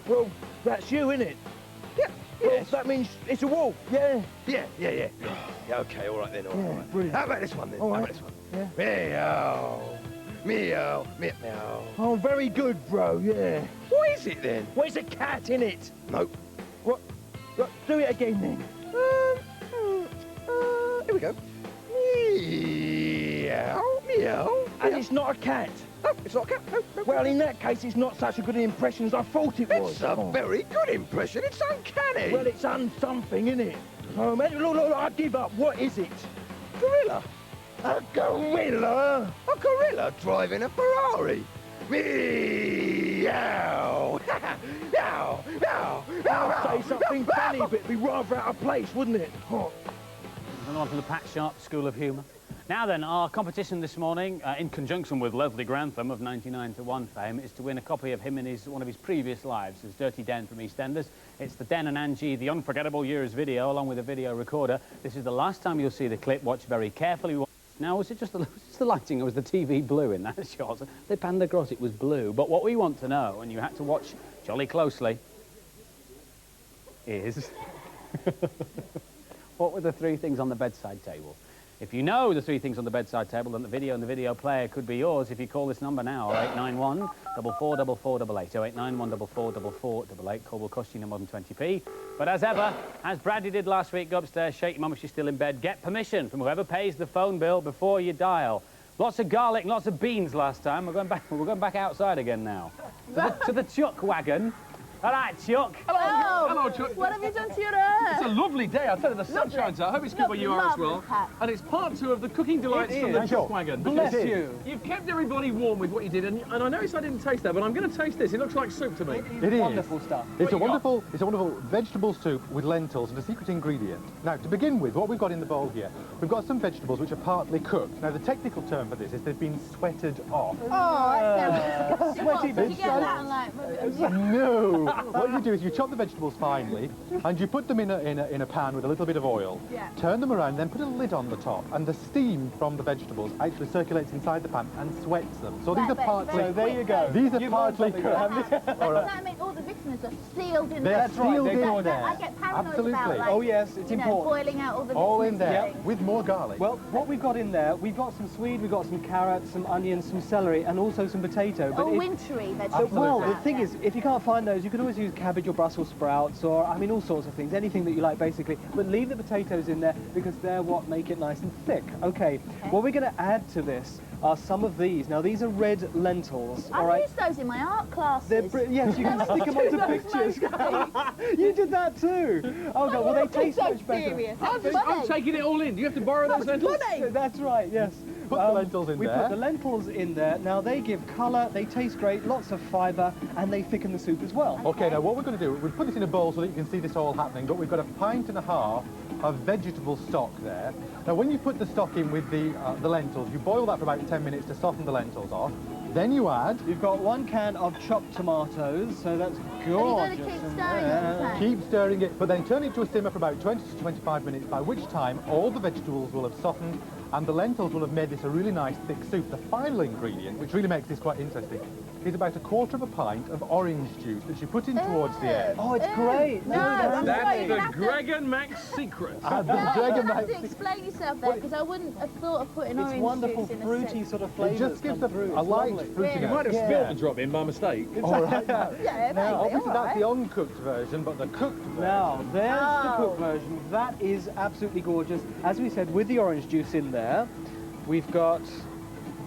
Well, that's you, innit? Yeah. Well, that means it's a wolf, yeah? Yeah. Yeah, okay, all right then, all right. Brilliant. How about this one then? All How right. about this one? Meow. Oh, very good, bro, yeah. What is it then? Well, it's a cat, innit? Nope. What? Right, do it again, then. Here we go. Meow. And it's not a cat. No, it's not a cat. No. Well, in that case, it's not such a good impression as I thought it was. It's a very good impression. It's uncanny. Well, it's something, innit? Oh, man, look, I give up. What is it? Gorilla. A gorilla? A gorilla driving a Ferrari. Meow. I'd say something funny, but it'd be rather out of place, wouldn't it? Oh. And on to the Pat Sharp School of Humour. Now then, our competition this morning, in conjunction with Leslie Grantham of 99 to 1 fame, is to win a copy of him in one of his previous lives as Dirty Den from EastEnders. It's the Den and Angie, the Unforgettable Years video, along with a video recorder. This is the last time you'll see the clip. Watch very carefully. Now, was it just the lighting, or was the TV blue in that shot? They panned across, it was blue. But what we want to know, and you had to watch jolly closely, is what were the three things on the bedside table? If you know the three things on the bedside table, then the video and the video player could be yours if you call this number now, 0891 444488. 0891 444488. Call will cost you no more than 20p. But as ever, as Bradley did last week, go upstairs, shake your mum if she's still in bed, get permission from whoever pays the phone bill before you dial. Lots of garlic and lots of beans last time. We're going back outside again now. To the Chuck wagon. All right, Chuck. Hello, Chuck. What have you done to your hair? It's a lovely day. I tell you, the sun shines out. I hope it's good where you are as well. Pat. And it's part 2 of the cooking delights from the Chuck wagon. Bless you. You've kept everybody warm with what you did, and I noticed I didn't taste that, but I'm going to taste this. It looks like soup to me. It is. Wonderful stuff. It's a wonderful vegetable soup with lentils and a secret ingredient. Now, to begin with, what we've got in the bowl here, we've got some vegetables which are partly cooked. Now, the technical term for this is they've been sweated off. Oh, that's Sweaty Did you bits. get that and like... No! What you do is you chop the vegetables finely and you put them in a pan with a little bit of oil. Yeah. Turn them around, then put a lid on the top, and the steam from the vegetables actually circulates inside the pan and sweats them. So these are partly... So there you go. These are You've partly learned cooked. something, haven't you? Does that mean all the vitamins are sealed in They're there? sealed They're in good. there. I get paranoid Absolutely. about, like, Oh, yes, it's you know, important. boiling out all the vitamins. All in there, and things. with more garlic. Well, what we've got in there, we've got some swede, we've got some carrots, some onions, some celery, and also some potato. All it- wintry vegetables. Well, the like thing that. is, if you can't find those, you can always use cabbage or Brussels sprouts, or, I mean, all sorts of things, anything that you like, basically. But leave the potatoes in there, because they're what make it nice and thick. Okay, what we're going to add to this are some of these. Now, these are red lentils, all I've right? used those in my art classes. Yes, you can stick them onto pictures. You did that too. Oh, God, well, they taste much better. Serious. I'm taking it all in. Do you have to borrow those lentils? That's right, yes. Put the lentils in we there. put the lentils in there. Now, they give colour, they taste great, lots of fibre, and they thicken the soup as well. Okay, now what we're going to do, we've put this in a bowl so that you can see this all happening, but we've got 1.5 pints of vegetable stock there. Now, when you put the stock in with the lentils, you boil that for about 10 minutes to soften the lentils off. Then you add... You've got 1 can of chopped tomatoes, so that's gorgeous. Are you going to keep and- stirring all the time? Keep stirring it, but then turn it to a simmer for about 20 to 25 minutes, by which time all the vegetables will have softened and the lentils will have made this a really nice thick soup. The final ingredient, which really makes this quite interesting, is about 1/4 pint of orange juice that you put in towards the end. Oh, it's great. No, I'm sorry, That's you're the gonna have to- Greg and Max secret. No, you're going to have to explain yourself there, because I wouldn't have thought of putting It's orange wonderful, juice in a fruity soup. sort of It flavours. just gives come through. a It's light lovely. fruitiness. You might have spilled the drop in by mistake. All right. Yeah, Now, maybe, obviously all that's right. the uncooked version, but the cooked version... Now, there's the Oh. cooked version. That is absolutely gorgeous. As we said, with the orange juice in there, we've got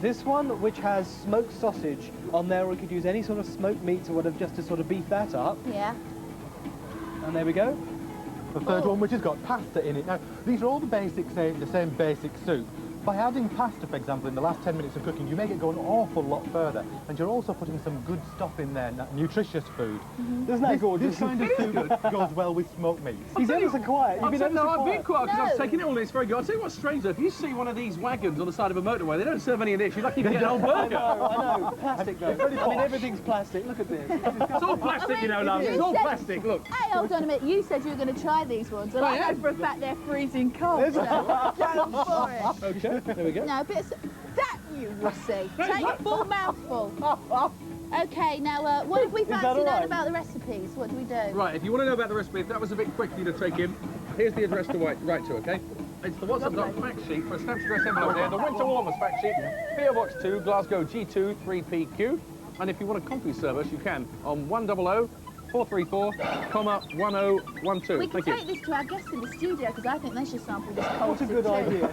this one, which has smoked sausage on there. We could use any sort of smoked meats or whatever, just to sort of beef that up. Yeah. And there we go. The third one, which has got pasta in it. Now, these are all the same basic soup, By adding pasta, for example, in the last 10 minutes of cooking, you make it go an awful lot further. And you're also putting some good stuff in there, nutritious food. Isn't that gorgeous? This kind of soup goes well with smoked meats. He's ever so quiet. I've been quiet because I was taking it all in. It's very good. I'll tell you what's strange though. If you see one of these wagons on the side of a motorway, they don't serve any of this. You're lucky to get an old burger. I know. Plastic though. I mean, everything's plastic. Look at this. It's all plastic, you know, love. It's all plastic. Look. Hey, hold on a minute. You said you were going to try these ones, and I know for a fact they're freezing cold. So go for it. Okay, there we go. No, a bit of... That you will see. Take a full mouthful. Okay, now, what if we fancy knowing about the recipes? What do we do? Right, if you want to know about the recipe, if that was a bit quick for you to take in, here's the address to write to, okay? It's the What's Up Doc fact sheet for a Stamps Address envelope there, the Winter Warmers fact sheet, PO Box 2, Glasgow G2 3PQ. And if you want a CompuServe us, you can on 100 434, 1012. We can take this to our guests in the studio because I think they should sample this cold What a good idea.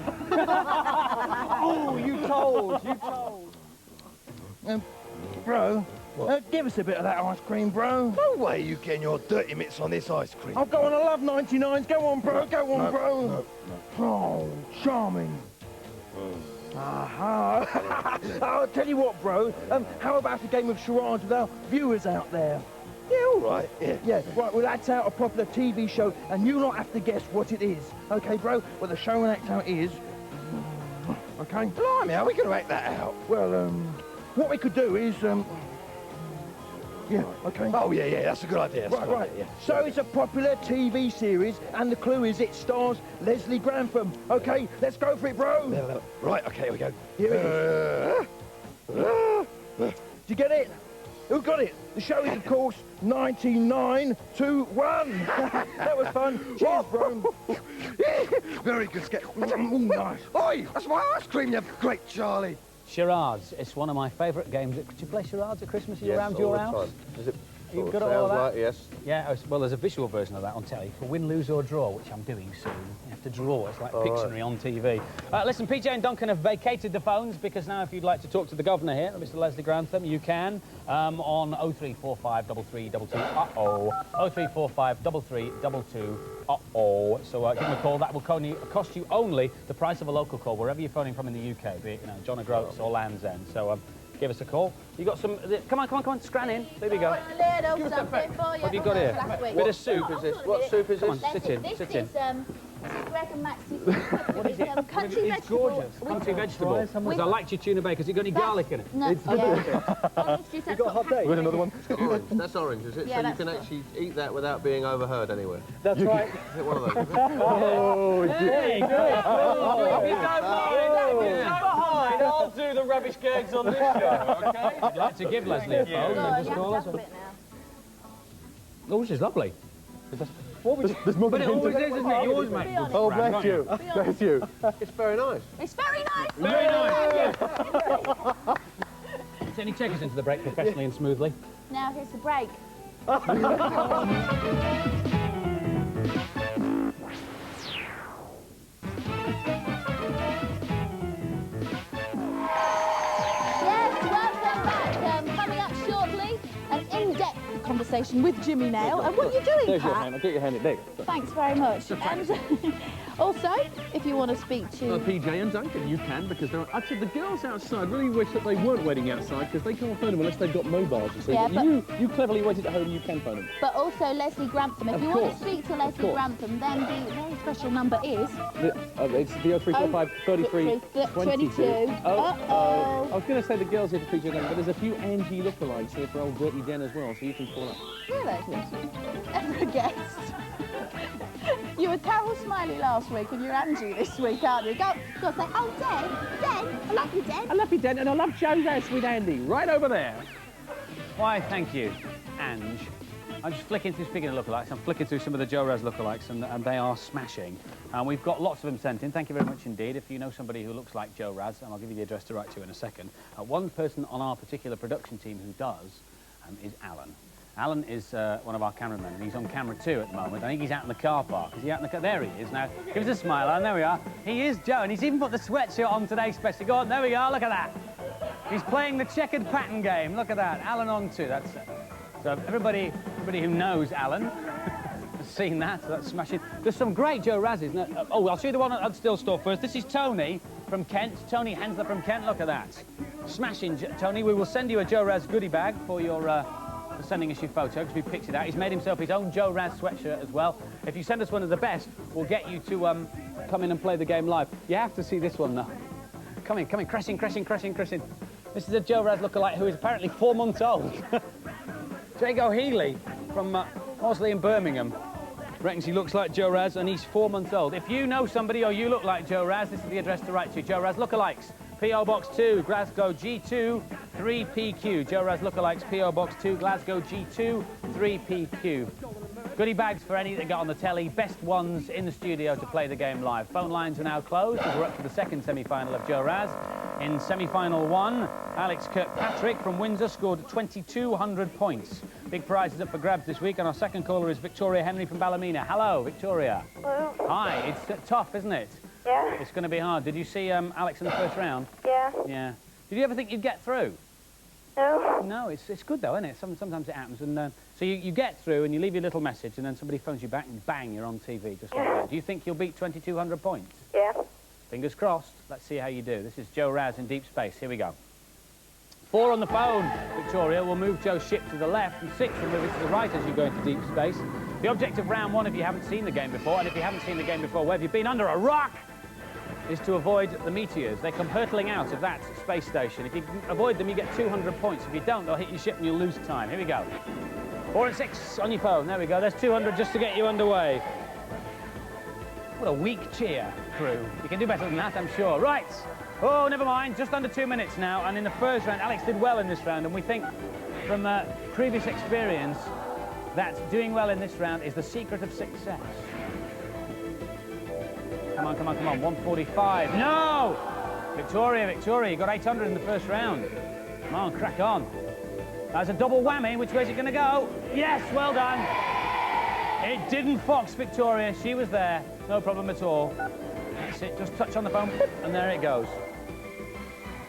Oh, you told. Bro, give us a bit of that ice cream, bro. No way you getting your dirty mitts on this ice cream. I'll go on, I love 99s. Go on, bro, bro. Oh, charming. Aha. I'll tell you what, bro. How about a game of charades with our viewers out there? Yeah, all right. Yeah, right, we'll act out a popular TV show and you not have to guess what it is. Okay, bro? Well, the show and act out is... Okay? Blimey, how are we going to act that out? Well, what we could do is, yeah, okay. Oh, yeah, that's a good idea. Right. Yeah. So it's a popular TV series, and the clue is it stars Leslie Grantham. Okay, let's go for it, bro. Right, okay, here we go. Here it is. Did you get it? Who got it? The show is, of course, 99 to 1. That was fun. Cheers, bro. Very good sketch. Ooh, nice. Oi, that's my ice cream, you great Charlie. Charades. It's one of my favourite games. Could you play charades at Christmas around your house? Is it? You've got all that? Like, yes. Yeah, well, there's a visual version of that on telly for win, lose or draw, which I'm doing soon. You have to draw. It's like Pictionary on TV. Listen, PJ and Duncan have vacated the phones because now if you'd like to talk to the governor here, Mr. Leslie Grantham, you can on 0345 3322. Uh-oh. 0345 3322. Uh-oh. So give them a call. That will cost you only the price of a local call wherever you're phoning from in the UK, be it, you know, John O'Groats or Land's End. So give us a call. You got some... Come on, scran in. There we go. What What have you got here? Bit of soup. Is this? What soup is this? Come on, sit in. This is Greg and Max's What is it? country It's vegetable. gorgeous. Country vegetable. I like your tuna bacon. Has it got any garlic in it? No, You got a hot date? With another one? Orange. That's orange, is it? Yeah, so you that's can it. actually eat that without being overheard anywhere. That's right. Is it one of those? Is it? Oh, Hey, good. If you don't mind, I'll do the rubbish gags on this show, okay? I'd like to give Leslie a phone and just call us. Oh, this is lovely. there's more But it than always is, isn't it? You always make good Oh, brand, bless don't you. Bless you. It's very nice. It's very nice. Very nice. Can you take us into the break professionally and smoothly? Now here's the break. Yes, welcome back. Coming up shortly, an in-depth conversation with Jimmy Nail. And what are you doing, There's your Pat? hand. I'll get your hand in there. Thanks very much. And also, if you want to speak to... PJ and Duncan, you can, because there are... Actually, the girls outside really wish that they weren't waiting outside, because they can't phone them unless they've got mobiles, you see. Yeah, but you cleverly waited at home, you can phone them. But also Leslie Grantham. If Of you want course. to speak to Leslie Grantham, then the very special number is... It's the 0345 33 22. Uh-oh. I was going to say the girls here for PJ, but there's a few Angie lookalikes here for old Dirty Den as well, so you can call up. Really? Yes. Ever guessed? You were Carol Smiley last week and you're Angie this week, aren't you? Go say, oh, Den, I love you, Den. I love you, Den, and I love Joe's House with Andy, right over there. Why, thank you, Ange. I'm just flicking through, speaking of lookalikes, I'm flicking through some of the Joe Raz lookalikes, and they are smashing. And we've got lots of them sent in. Thank you very much indeed. If you know somebody who looks like Joe Raz, and I'll give you the address to write to in a second. One person on our particular production team who does is Alan. Alan is one of our cameramen, and he's on camera too at the moment. I think he's out in the car park. Is he out in the car? There he is now. Give us a smile, Alan. There we are. He is Joe, and he's even put the sweatshirt on today, especially. Go on, there we go. Look at that. He's playing the checkered pattern game. Look at that. Alan on too. That's so everybody who knows Alan has seen that. So that's smashing. There's some great Joe Razzies. Oh, I'll show you the one at Still Store first. This is Tony from Kent. Tony Hensler from Kent. Look at that. Smashing, Tony. We will send you a Joe Raz goodie bag for your for sending us your photo, because we picked it out. He's made himself his own Joe Raz sweatshirt as well. If you send us one of the best, we'll get you to come in and play the game live. You have to see this one, though. Come in, crashing. This is a Joe Raz lookalike who is apparently 4 months old. Jago Healy from Horsley in Birmingham reckons he looks like Joe Raz, and he's 4 months old. If you know somebody or you look like Joe Raz, this is the address to write to. Joe Raz lookalikes, P.O. Box 2, Glasgow G2 3PQ. Joe Raz lookalikes, P.O. Box 2, Glasgow G2 3PQ. Goodie bags for any that got on the telly, best ones in the studio to play the game live. Phone lines are now closed as we're up to the second semi-final of Joe Raz. In semi-final 1, Alex Kirkpatrick from Windsor scored 2,200 points. Big prizes up for grabs this week, and our second caller is Victoria Henry from Ballymena. Hello, Victoria. Hello. Hi, it's tough, isn't it? Yeah. It's going to be hard. Did you see Alex in the first round? Yeah. Yeah. Did you ever think you'd get through? No. No, it's good though, isn't it? Sometimes it happens. And so you get through and you leave your little message, and then somebody phones you back and bang, you're on TV, just like that. Do you think you'll beat 2,200 points? Yeah. Fingers crossed. Let's see how you do. This is Joe Raz in deep space. Here we go. 4 on the phone, Victoria. We'll move Joe's ship to the left, and 6 will move it to the right as you go into deep space. The object of round 1, if you haven't seen the game before, and if you haven't seen the game before, where have you been under a rock, is to avoid the meteors. They come hurtling out of that space station. If you can avoid them, you get 200 points. If you don't, they'll hit your ship and you'll lose time. Here we go. 4 and 6 on your phone. There we go. There's 200 just to get you underway. What a weak cheer, crew. You can do better than that, I'm sure. Right. Oh, never mind. Just under 2 minutes now. And in the first round, Alex did well in this round. And we think, from previous experience, that doing well in this round is the secret of success. Come on, 145. No! Victoria, you got 800 in the first round. Come on, crack on. That's a double whammy. Which way's it going to go? Yes, well done. It didn't fox Victoria. She was there. No problem at all. That's it. Just touch on the phone, and there it goes.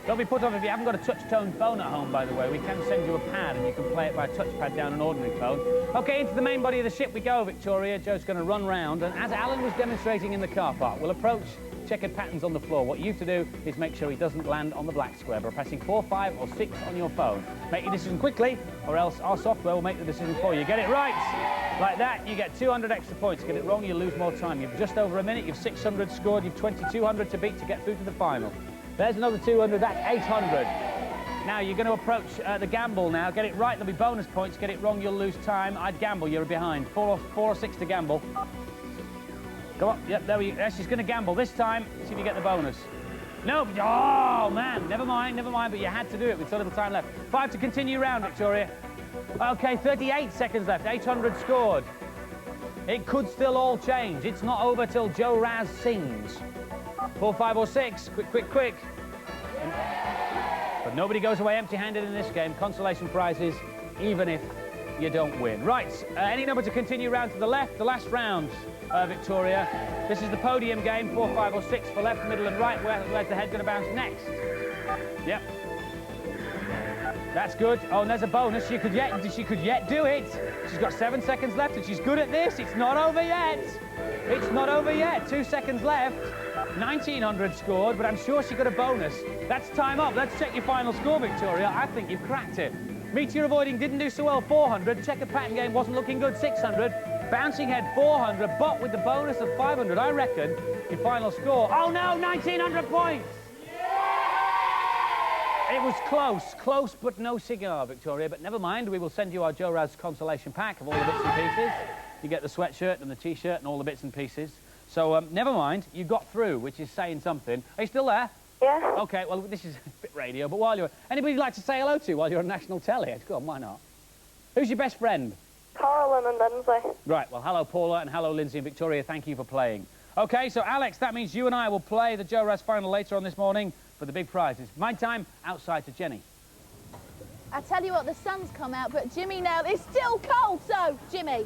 Don't be put off if you haven't got a touch-tone phone at home, by the way. We can send you a pad, and you can play it by a touchpad down an ordinary phone. OK, into the main body of the ship we go, Victoria. Joe's going to run round, and as Alan was demonstrating in the car park, we'll approach checkered patterns on the floor. What you have to do is make sure he doesn't land on the black square by pressing 4, 5, or 6 on your phone. Make your decision quickly, or else our software will make the decision for you. Get it right! Like that, you get 200 extra points. Get it wrong, you lose more time. You've just over a minute, you've 600 scored, you've 2,200 to beat to get through to the final. There's another 200, that's 800. Now, you're going to approach the gamble now. Get it right, there'll be bonus points. Get it wrong, you'll lose time. I'd gamble, you're behind. 4 or 6 to gamble. Go on, yep, there we go. She's going to gamble this time. See if you get the bonus. No, oh, man, never mind, but you had to do it with so little time left. 5 to continue round, Victoria. OK, 38 seconds left, 800 scored. It could still all change. It's not over till Joe Raz sings. 4, 5, or 6. Quick. But nobody goes away empty-handed in this game. Consolation prizes, even if you don't win. Right, any number to continue round to the left. The last round, Victoria. This is the podium game. 4, 5, or 6 for left, middle, and right. Where's the head going to bounce next? Yep. That's good. Oh, and there's a bonus. She could yet do it. She's got 7 seconds left, and she's good at this. It's not over yet. It's not over yet. 2 seconds left. 1,900 scored, but I'm sure she got a bonus. That's time up. Let's check your final score, Victoria. I think you've cracked it. Meteor avoiding didn't do so well, 400. Checkered pattern game wasn't looking good, 600. Bouncing head, 400, but with the bonus of 500, I reckon your final score... Oh, no, 1,900 points! It was close, but no cigar, Victoria. But never mind, we will send you our Joe Raz consolation pack of all the bits and pieces. You get the sweatshirt and the T-shirt and all the bits and pieces. So, never mind, you got through, which is saying something. Are you still there? Yeah. OK, well, this is a bit radio, but while you're... Anybody you'd like to say hello to while you're on national telly? Go on, why not? Who's your best friend? Carolyn and Lindsay. Right, well, hello, Paula, and hello, Lindsay and Victoria. Thank you for playing. OK, so, Alex, that means you and I will play the Joe Raz final later on this morning for the big prizes. My time, outside to Jenny. I tell you what, the sun's come out, but Jimmy now, it's still cold, so, Jimmy,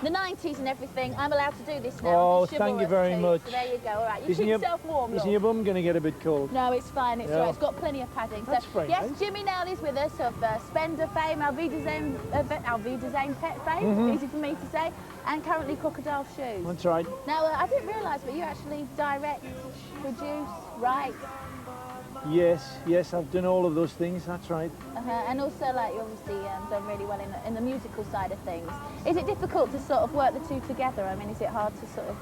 the 90s and everything. I'm allowed to do this now. Oh, It's thank you chivalrous very too. much. So there you go. All right, you Isn't keep your- yourself warm, Isn't love. your bum going to get a bit cold? No, it's fine. It's Yeah. all right. It's got plenty of padding. That's So, very yes, nice. Jimmy Nail is with us of Spender fame, Our Vie de Zane pet fame, easy for me to say, and currently Crocodile Shoes. That's right. Now, I didn't realise, but you actually direct, produce, write, Yes, yes, I've done all of those things, that's right. and also, like, you obviously done really well in the musical side of things. Is it difficult to sort of work the two together? I mean, is it hard to sort of...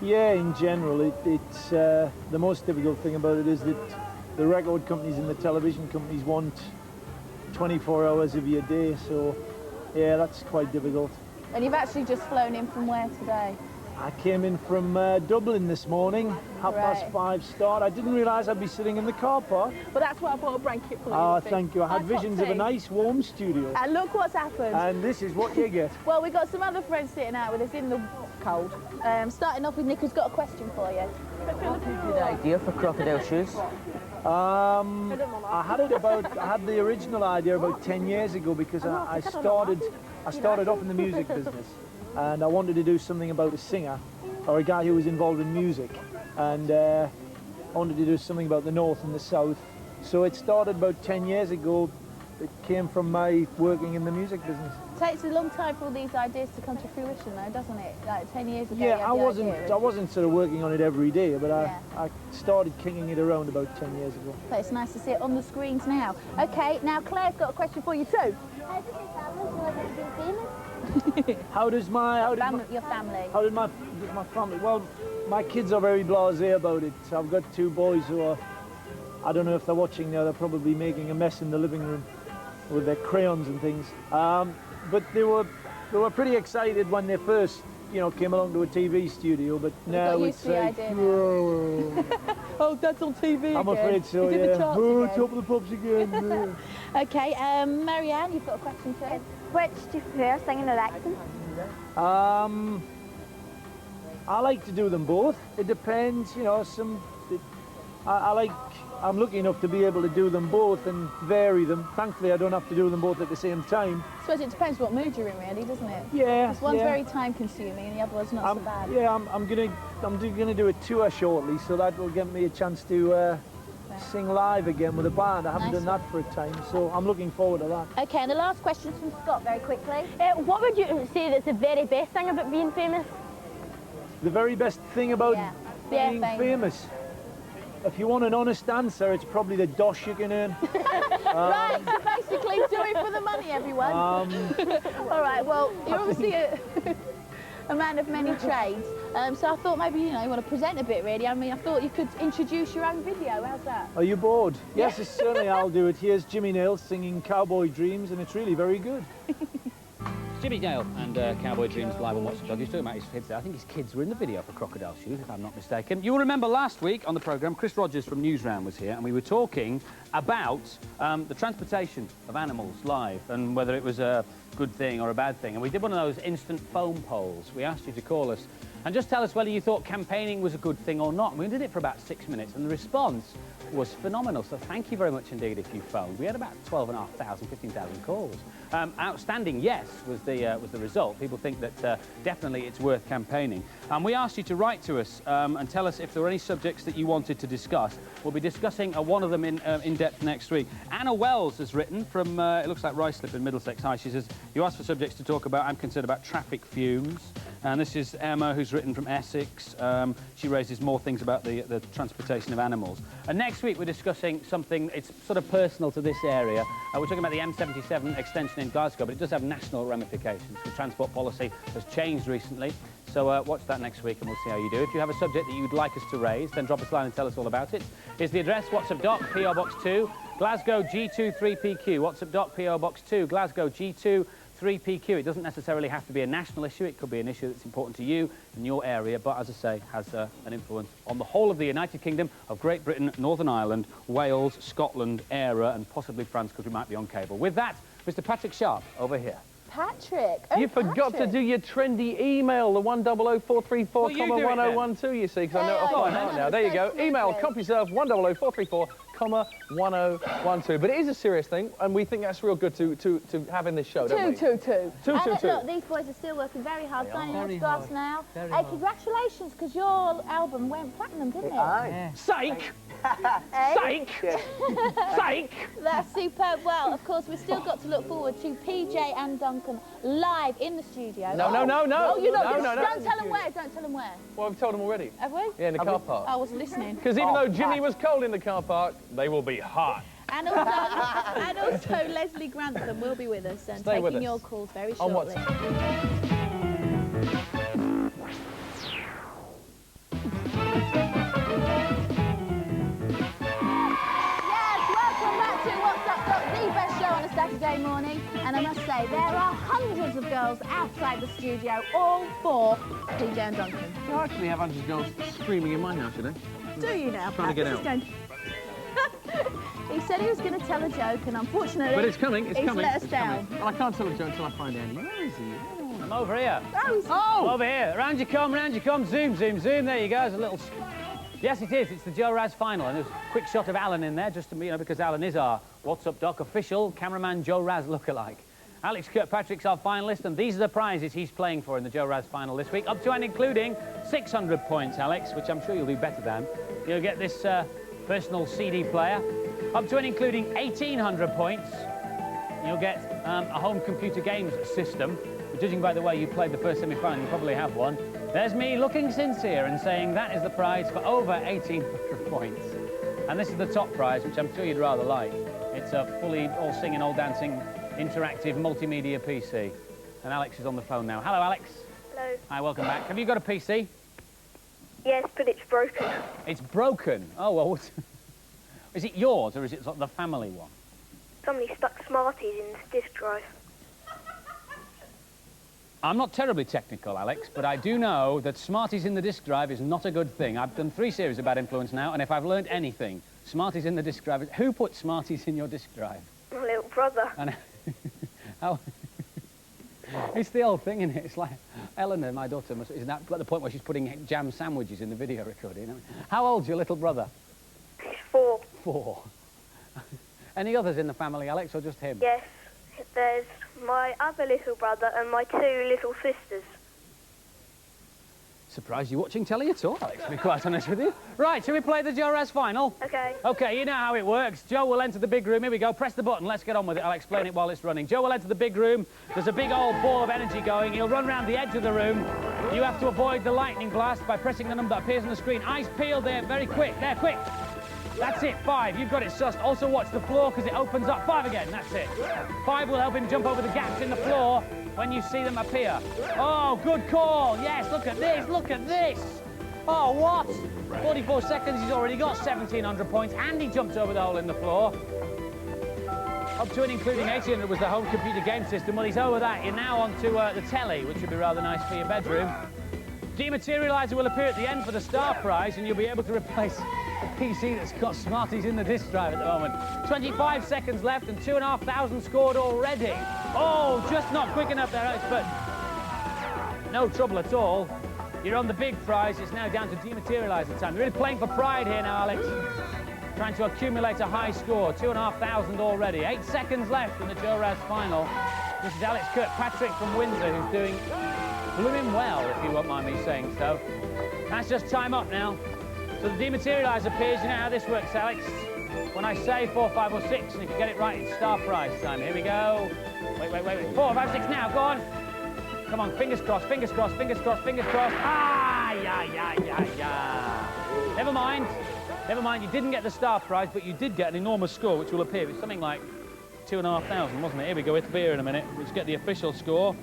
Yeah, in general, it's the most difficult thing about it is that the record companies and the television companies want 24 hours of your day, so yeah, that's quite difficult. And you've actually just flown in from where today? I came in from Dublin this morning, 5:30 start. I didn't realise I'd be sitting in the car park. Well, that's why I brought a blanket for you. Oh, thank you. I had visions of a nice warm studio. And look what's happened. And this is what you get. Well, we've got some other friends sitting out with us in the cold. Starting off with Nick, who's got a question for you. Good idea for crocodile shoes. I had the original idea about 10 years ago because I started off in the music business, and I wanted to do something about a singer or a guy who was involved in music, and I wanted to do something about the North and the South. So it started about 10 years ago. It came from my working in the music business. It takes a long time for all these ideas to come to fruition, though, doesn't it? Like 10 years ago. Yeah, you had I wasn't sort of working on it every day, but I started kicking it around about 10 years ago. So it's nice to see it on the screens now. Okay, now Claire's got a question for you too. How does my family? Well, my kids are very blasé about it. I've got two boys who are, I don't know if they're watching now, they're probably making a mess in the living room with their crayons and things. But they were pretty excited when they first, came along to a TV studio. But now it's like, oh, that's on TV I'm again. afraid so. It's in the Yeah. charts Oh, again. Top of the Pops again. Okay, Marianne, you've got a question too. Which do you prefer, singing or acting? I like to do them both. It depends, I'm lucky enough to be able to do them both and vary them. Thankfully, I don't have to do them both at the same time. I suppose it depends what mood you're in, really, doesn't it? Yeah. Because one's very time-consuming and the other one's not so bad. Yeah, I'm gonna do a tour shortly, so that will give me a chance to sing live again with a band. I haven't done that for a time, so I'm looking forward to that. Okay, and the last question's from Scott, very quickly. What would you say that's the very best thing about being famous? The very best thing about being famous. If you want an honest answer, it's probably the dosh you can earn. Right, so basically do it for the money, everyone. All right, well, you're obviously a man of many trades, so I thought maybe, you want to present a bit, really. I mean, I thought you could introduce your own video. How's that? Are you bored? Yes, certainly I'll do it. Here's Jimmy Nail singing Cowboy Dreams, and it's really very good. Jimmy Nail and Cowboy Dreams live on What's Up Dog. He's talking about his kids there. I think his kids were in the video for Crocodile Shoes, if I'm not mistaken. You will remember last week on the programme, Chris Rogers from Newsround was here, and we were talking about the transportation of animals live and whether it was a good thing or a bad thing. And we did one of those instant phone polls. We asked you to call us and just tell us whether you thought campaigning was a good thing or not. And we did it for about 6 minutes, and the response was phenomenal. So thank you very much indeed if you phoned. We had about 12,500, 15,000 calls. Outstanding yes was the result. People think that definitely it's worth campaigning. And we asked you to write to us and tell us if there were any subjects that you wanted to discuss. We'll be discussing one of them in depth next week. Anna Wells has written from, it looks like Ruislip in Middlesex. Hi, she says, you asked for subjects to talk about. I'm concerned about traffic fumes. And this is Emma, who's written from Essex. She raises more things about the transportation of animals. And next week we're discussing something, it's sort of personal to this area. We're talking about the M77 extension in Glasgow, but it does have national ramifications. The transport policy has changed recently. So watch that next week and we'll see how you do. If you have a subject that you'd like us to raise, then drop us a line and tell us all about it. Here's the address, WhatsApp Doc, PO Box 2, Glasgow G2 3PQ. WhatsApp Doc, PO Box 2, Glasgow G2 3PQ. It doesn't necessarily have to be a national issue. It could be an issue that's important to you in your area, but as I say, has an influence on the whole of the United Kingdom of Great Britain, Northern Ireland, Wales, Scotland, Eire, and possibly France, because we might be on cable. With that, Mr. Patrick Sharp over here. Patrick. You forgot to do your trendy email, the 100434, Well, you do it 1012, you see, because I know it off by heart now. There you go. Email, CompuServe 100434, 1012. But it is a serious thing, and we think that's real good to have in this show, don't we? 222. 222. Look, these boys are still working very hard, signing autographs now. Hey, congratulations, because your album went platinum, didn't it? Aye. Psych! Hey? Psych! Psych! That's superb. Well, of course, we've still got to look forward to PJ and Duncan live in the studio. No. Oh, you're not No. Don't tell them where. Don't tell them where. Well, I've told them already. Have we? Yeah, in the car park. I wasn't listening. Because even though Jimmy was cold in the car park, they will be hot. And also Leslie Grantham will be with us and Stay with taking us. your calls very On shortly. Saturday morning, and I must say there are hundreds of girls outside the studio, all for PJ and Duncan. You actually have hundreds of girls screaming in my house, you know. Do you now? Trying to get out. He said he was going to tell a joke, and unfortunately, But it's coming. he's let us down. Well, I can't tell a joke until I find Andy. Where is he? I'm over here. Oh, Over here. Round you come, round you come. Zoom, zoom, zoom. There you go. There's a little... Yes, it is. It's the Joe Raz final. And there's a quick shot of Alan in there, just to, because Alan is our What's Up Doc official cameraman Joe Raz lookalike. Alex Kirkpatrick's our finalist, and these are the prizes he's playing for in the Joe Raz final this week, up to and including 600 points, Alex, which I'm sure you'll do better than. You'll get this personal CD player. Up to and including 1,800 points, you'll get a home computer games system. Judging by the way you played the first semi-final, you probably have one. There's me looking sincere and saying that is the prize for over 1,800 points. And this is the top prize, which I'm sure you'd rather like. It's a fully all singing, all dancing, interactive multimedia PC. And Alex is on the phone now. Hello, Alex. Hello. Hi, welcome back. Have you got a PC? Yes, but it's broken. It's broken. Oh, well, what? Is it yours or is it the family one? Somebody stuck Smarties in this disk drive. I'm not terribly technical, Alex, but I do know that Smarties in the disk drive is not a good thing. I've done 3 series of Bad Influence now, and if I've learned anything, Smarties in the disk drive... Who put Smarties in your disk drive? My little brother. And how... It's the old thing, isn't it? It's like Eleanor, my daughter, is at the point where she's putting jam sandwiches in the video recording. How old's your little brother? He's 4. 4. Any others in the family, Alex, or just him? Yes, there's my other little brother and my 2 little sisters. Surprised you watching telly at all, Alex, to be quite honest with you. Right, shall we play the Joe Raz final? Okay. Okay, you know how it works. Joe will enter the big room. Here we go. Press the button. Let's get on with it. I'll explain it while it's running. Joe will enter the big room. There's a big old ball of energy going. He'll run round the edge of the room. You have to avoid the lightning blast by pressing the number that appears on the screen. Eyes peeled there. Very quick. There, quick. That's it. 5. You've got it sussed. Also watch the floor because it opens up. 5 again. That's it. 5 will help him jump over the gaps in the floor when you see them appear. Oh, good call. Yes, look at this. Look at this. Oh, what? 44 seconds. He's already got 1,700 points and he jumped over the hole in the floor. Up to and including 1,800 was the home computer game system. Well, he's over that. You're now on to the telly, which would be rather nice for your bedroom. Dematerializer will appear at the end for the star prize and you'll be able to replace the PC that's got Smarties in the disk drive at the moment. 25 seconds left and 2,500 scored already. Oh, just not quick enough there, Alex, but no trouble at all. You're on the big prize. It's now down to dematerializer time. You're really playing for pride here now, Alex. Trying to accumulate a high score. 2,500 already. 8 seconds left in the Joe Raz final. This is Alex Kirkpatrick from Windsor, who's doing blooming well, if you won't mind me saying so. That's just time up now. So the dematerializer appears. You know how this works, Alex. When I say 4, 5 or 6, and if you get it right, it's star prize time. Here we go. Wait. 4, 5, 6 now. Go on. Come on, fingers crossed, fingers crossed, fingers crossed, fingers crossed. Ah, yeah. Never mind, you didn't get the star prize, but you did get an enormous score, which will appear. It's something like 2,500, wasn't it? Here we go, it'll appear in a minute. Let's get the official score.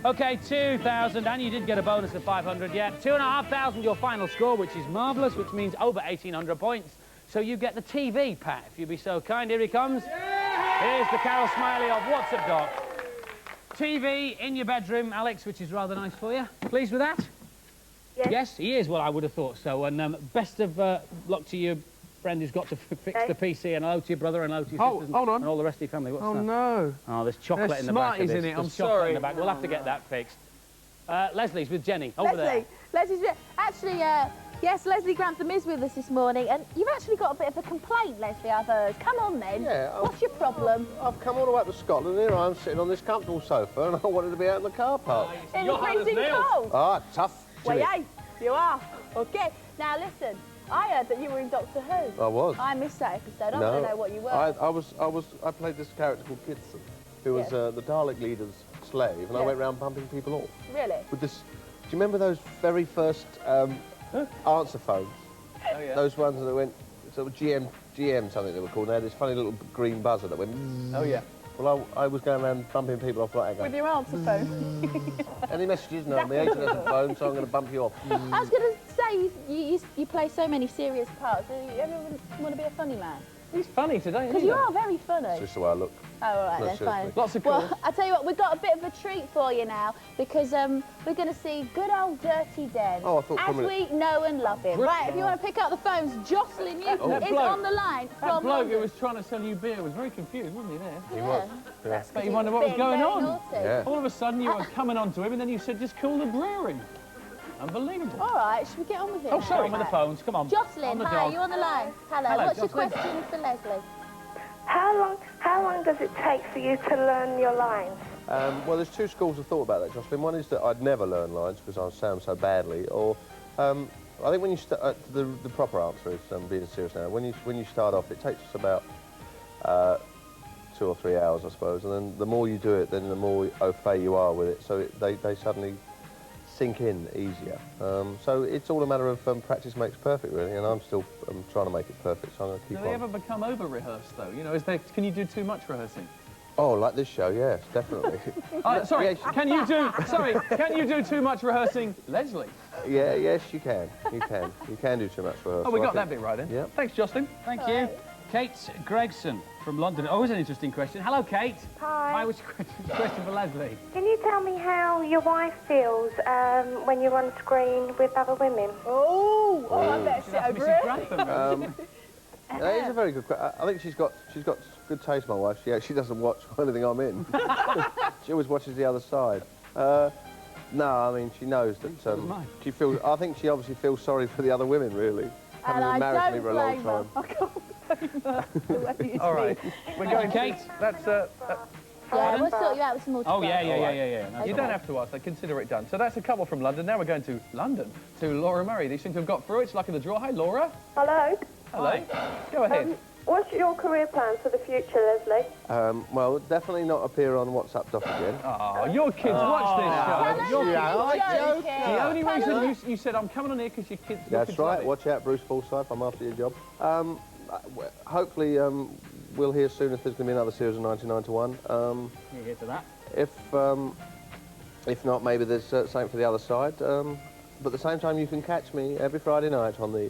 Okay, 2,000, and you did get a bonus of 500, yeah. 2,500, your final score, which is marvellous, which means over 1,800 points. So you get the TV, Pat, if you'd be so kind. Here he comes. Here's the Carol Smiley of What's Up, Doc. TV in your bedroom, Alex, which is rather nice for you. Pleased with that? Yes. Yes, he is. Well, I would have thought so. And best of luck to you Brenda's got to fix the PC, and hello to your brother, and hello to your sisters, hold on. and all the rest of your family. What's that? No. Oh, there's chocolate There's in the back of Smarties this. in it, I'm There's chocolate sorry. in the back. We'll have to get that fixed. Leslie's with Jenny, over there. Leslie's actually, yes, Leslie Grantham is with us this morning, and you've actually got a bit of a complaint, Leslie, I've heard. Come on then. Yeah. What's your problem? I've come all the way up to Scotland. Here I am sitting on this comfortable sofa, and I wanted to be out in the car park. In the freezing cold? Ah, tough. Well, yeah, you are. Okay. Now listen, I heard that you were in Doctor Who. I was. I missed that episode. I want to know what you were. I played this character called Kitson, who was the Dalek leader's slave, and I went around bumping people off. Really? With this, do you remember those very first answer phones? Oh, yeah. Those ones that went, sort of GM something they were called. They had this funny little green buzzer that went. Oh, yeah. Well, I was going around bumping people off like that. With your answer phone? Any messages? No, my agent has a phone, so I'm going to bump you off. I was going to say, you play so many serious parts. Do you ever want to be a funny man? He's funny today, isn't Because he? you are very funny. It's just the way I look. Oh, all right, No, then, seriously. fine. Lots of calls. Well, I tell you what, we've got a bit of a treat for you now, because we're going to see good old Dirty Den, Oh, I thought as we know and love him. Right, if you want to pick up the phones, Jocelyn Newton is on the line That from bloke who London. was trying to sell you beer was very confused, wasn't he, there? He was. Yeah. But you wonder what was going on. Naughty. Yeah. All of a sudden, you were coming on to him, and then you said, just call the brewery. Unbelievable. All right, should we get on with it? Oh, now? sorry, on with the phones, come on. Jocelyn, On the hi, dog. you on the line? Hello. Hello, What's Jocelyn. your question for Leslie? How long does it take for you to learn your lines? Well, there's two schools of thought about that, Jocelyn. One is that I'd never learn lines because I sound so badly, or I think when you start, the proper answer is being serious now. When you start off, it takes us about 2 or 3 hours, I suppose, and then the more you do it, then the more au fait you are with it. So they suddenly sink in easier. So it's all a matter of practice makes perfect, really, and I'm still trying to make it perfect, so I'm going to keep Do on. they ever become over-rehearsed, though? You know, can you do too much rehearsing? Oh, like this show, yes, definitely. Sorry, Yes. can you do too much rehearsing, Leslie? Yeah, yes, you can. You can do too much rehearsal. Oh, we I got think. that bit right then. Yeah. Thanks, Jocelyn. Thank you. Kate Gregson from London. Always an interesting question. Hello, Kate. Hi. What's your question for Leslie? Can you tell me how your wife feels when you're on screen with other women? Oh, I better sit over here. That is a very good question. I think she's got good taste, my wife. She doesn't watch anything I'm in. She always watches the other side. No, I mean, she knows that she feels. I think she obviously feels sorry for the other women, really. And Having been I married to me don't for a long blame her. time. I can't blame her. The way you All right. speak. We're going, Kate. That's Yeah, we'll sort you out with some more. Oh, to yeah, go. yeah. That's You all don't right. have to ask, they consider it done. So that's a couple from London. Now we're going to London, to Laura Murray. They seem to have got through. It's luck of the draw. Hi, Laura. Hello. Hello. Go ahead. What's your career plans for the future, Leslie? Well, definitely not appear on What's Up Doc again. Oh, your kids watch this show. The only Tell reason you said I'm coming on here because your kids. That's right. Watch out, Bruce Forsyth. I'm after your job. Hopefully, we'll hear soon if there's going to be another series of 1991. You hear to that? If not, maybe there's something for the other side. But at the same time, you can catch me every Friday night on the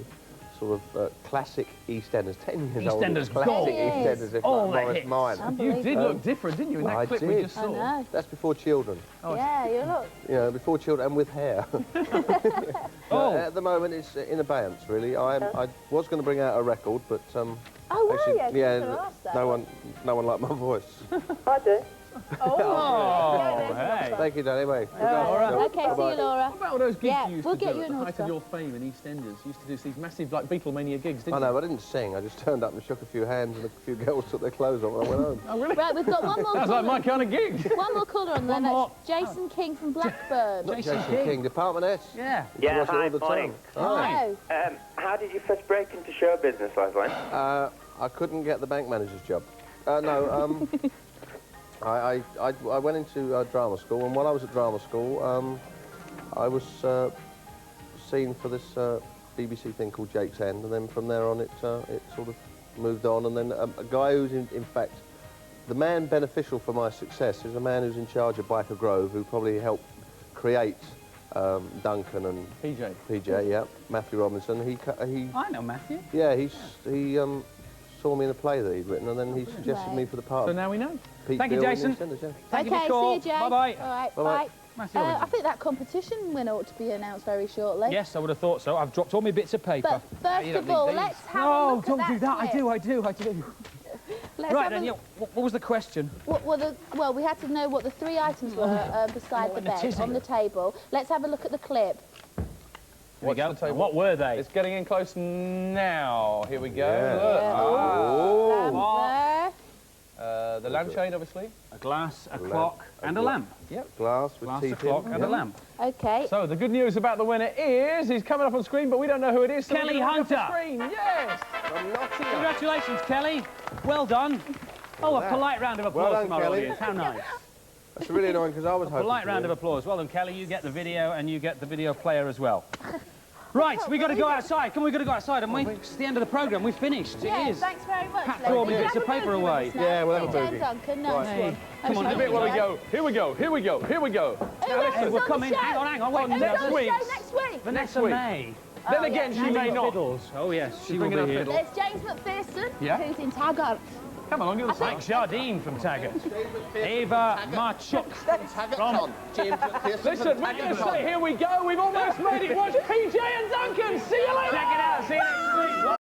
sort of classic EastEnders, 10 years old. EastEnders Classic gold. EastEnders, if All not the Morris hits. Minor. You did look different, didn't you, in that I clip we did. just I saw? know. That's before children. Yeah, you look. You know, before children and with hair. At the moment, it's in abeyance, really. I was going to bring out a record, but Oh, were you? I was yeah, gonna ask that. no one liked my voice. I do. Oh, hey. Thank you, Danny. Anyway, Okay, see you, Laura. What about all those gigs Yeah, you used we'll to get do you at an the height of autograph. your fame in EastEnders? You used to do these massive, like, Beatlemania gigs, didn't I you? know, I didn't sing. I just turned up and shook a few hands and a few girls took their clothes off and I went home. Oh, really? Right, we've got one more Sounds like my caller. kind of gig. One more caller on there. One more. That's Jason King from Blackburn. Not Jason King, Department S. Yeah. You watch it all the morning. time. Hi. Oh, How did you first break into show business, Leslie? I couldn't get the bank manager's job. I went into drama school, and while I was at drama school, I was seen for this BBC thing called Jake's End, and then from there on it sort of moved on, and then a guy who's in fact, the man beneficial for my success is a man who's in charge of Biker Grove, who probably helped create Duncan and PJ, yeah, Matthew Robinson. He I know Matthew. yeah, he saw me in a play that he'd written, and then he suggested me for the part. So now we know. Pete Thank you, Bill in Jason. EastEnders, yeah. Thank you for okay, the call. see you, Jay. Bye-bye. All right, Bye-bye. bye. Massive origin. I think that competition winner ought to be announced very shortly. Yes, I would have thought so. I've dropped all my bits of paper. But first of all, let's have a look don't at do that. clip. I do. Let's Right have then, what was the question? Well, we had to know what the 3 items were beside the bed on the table. Let's have a look at the clip. Here we go. What were they? It's getting in close now. Here we go. Yeah. Look. Lamp The lampshade, obviously. A glass, a clock, and a lamp. Yep. Glass with Glass, teeth a clock, in. and a lamp. there. Okay. So the good news about the winner is he's coming up on screen, but we don't know who it is. So Kelly we're gonna bring Hunter. up the screen. Yes. From Nottingham. Congratulations, Kelly. Well done. Oh, a polite round of applause Well done, from our Kelly. audience. How nice. That's really annoying because I was hoping Polite to round of win. applause. Well done, Kelly. You get the video and you get the video player as well. Right, we got to go outside. Come on, we got to go outside, haven't we? It's the end of the programme. We've finished. Yeah, It is. thanks very much. Pat, throw all my ladies. bits of paper away. Yeah, we'll have a Jane boogie. Duncan, nice Right. one. Come on, The bit where we go. Here we go. Here we go. Here we go. Who else is We're on coming. the show? Hang on. Wait. Who's next on the week. show next week? Vanessa week. May. Then again, she may not. Fiddles. Oh, yes. She will bringing be her here. fiddle. There's James McPherson, Yeah. who's in Taggart. Come along, give us a Mike Jardine from Taggart. Ava Marchuk from... Listen, we're going to say here we go. We've almost made it. Watch PJ and Duncan. See you later. Check it out. See you next week.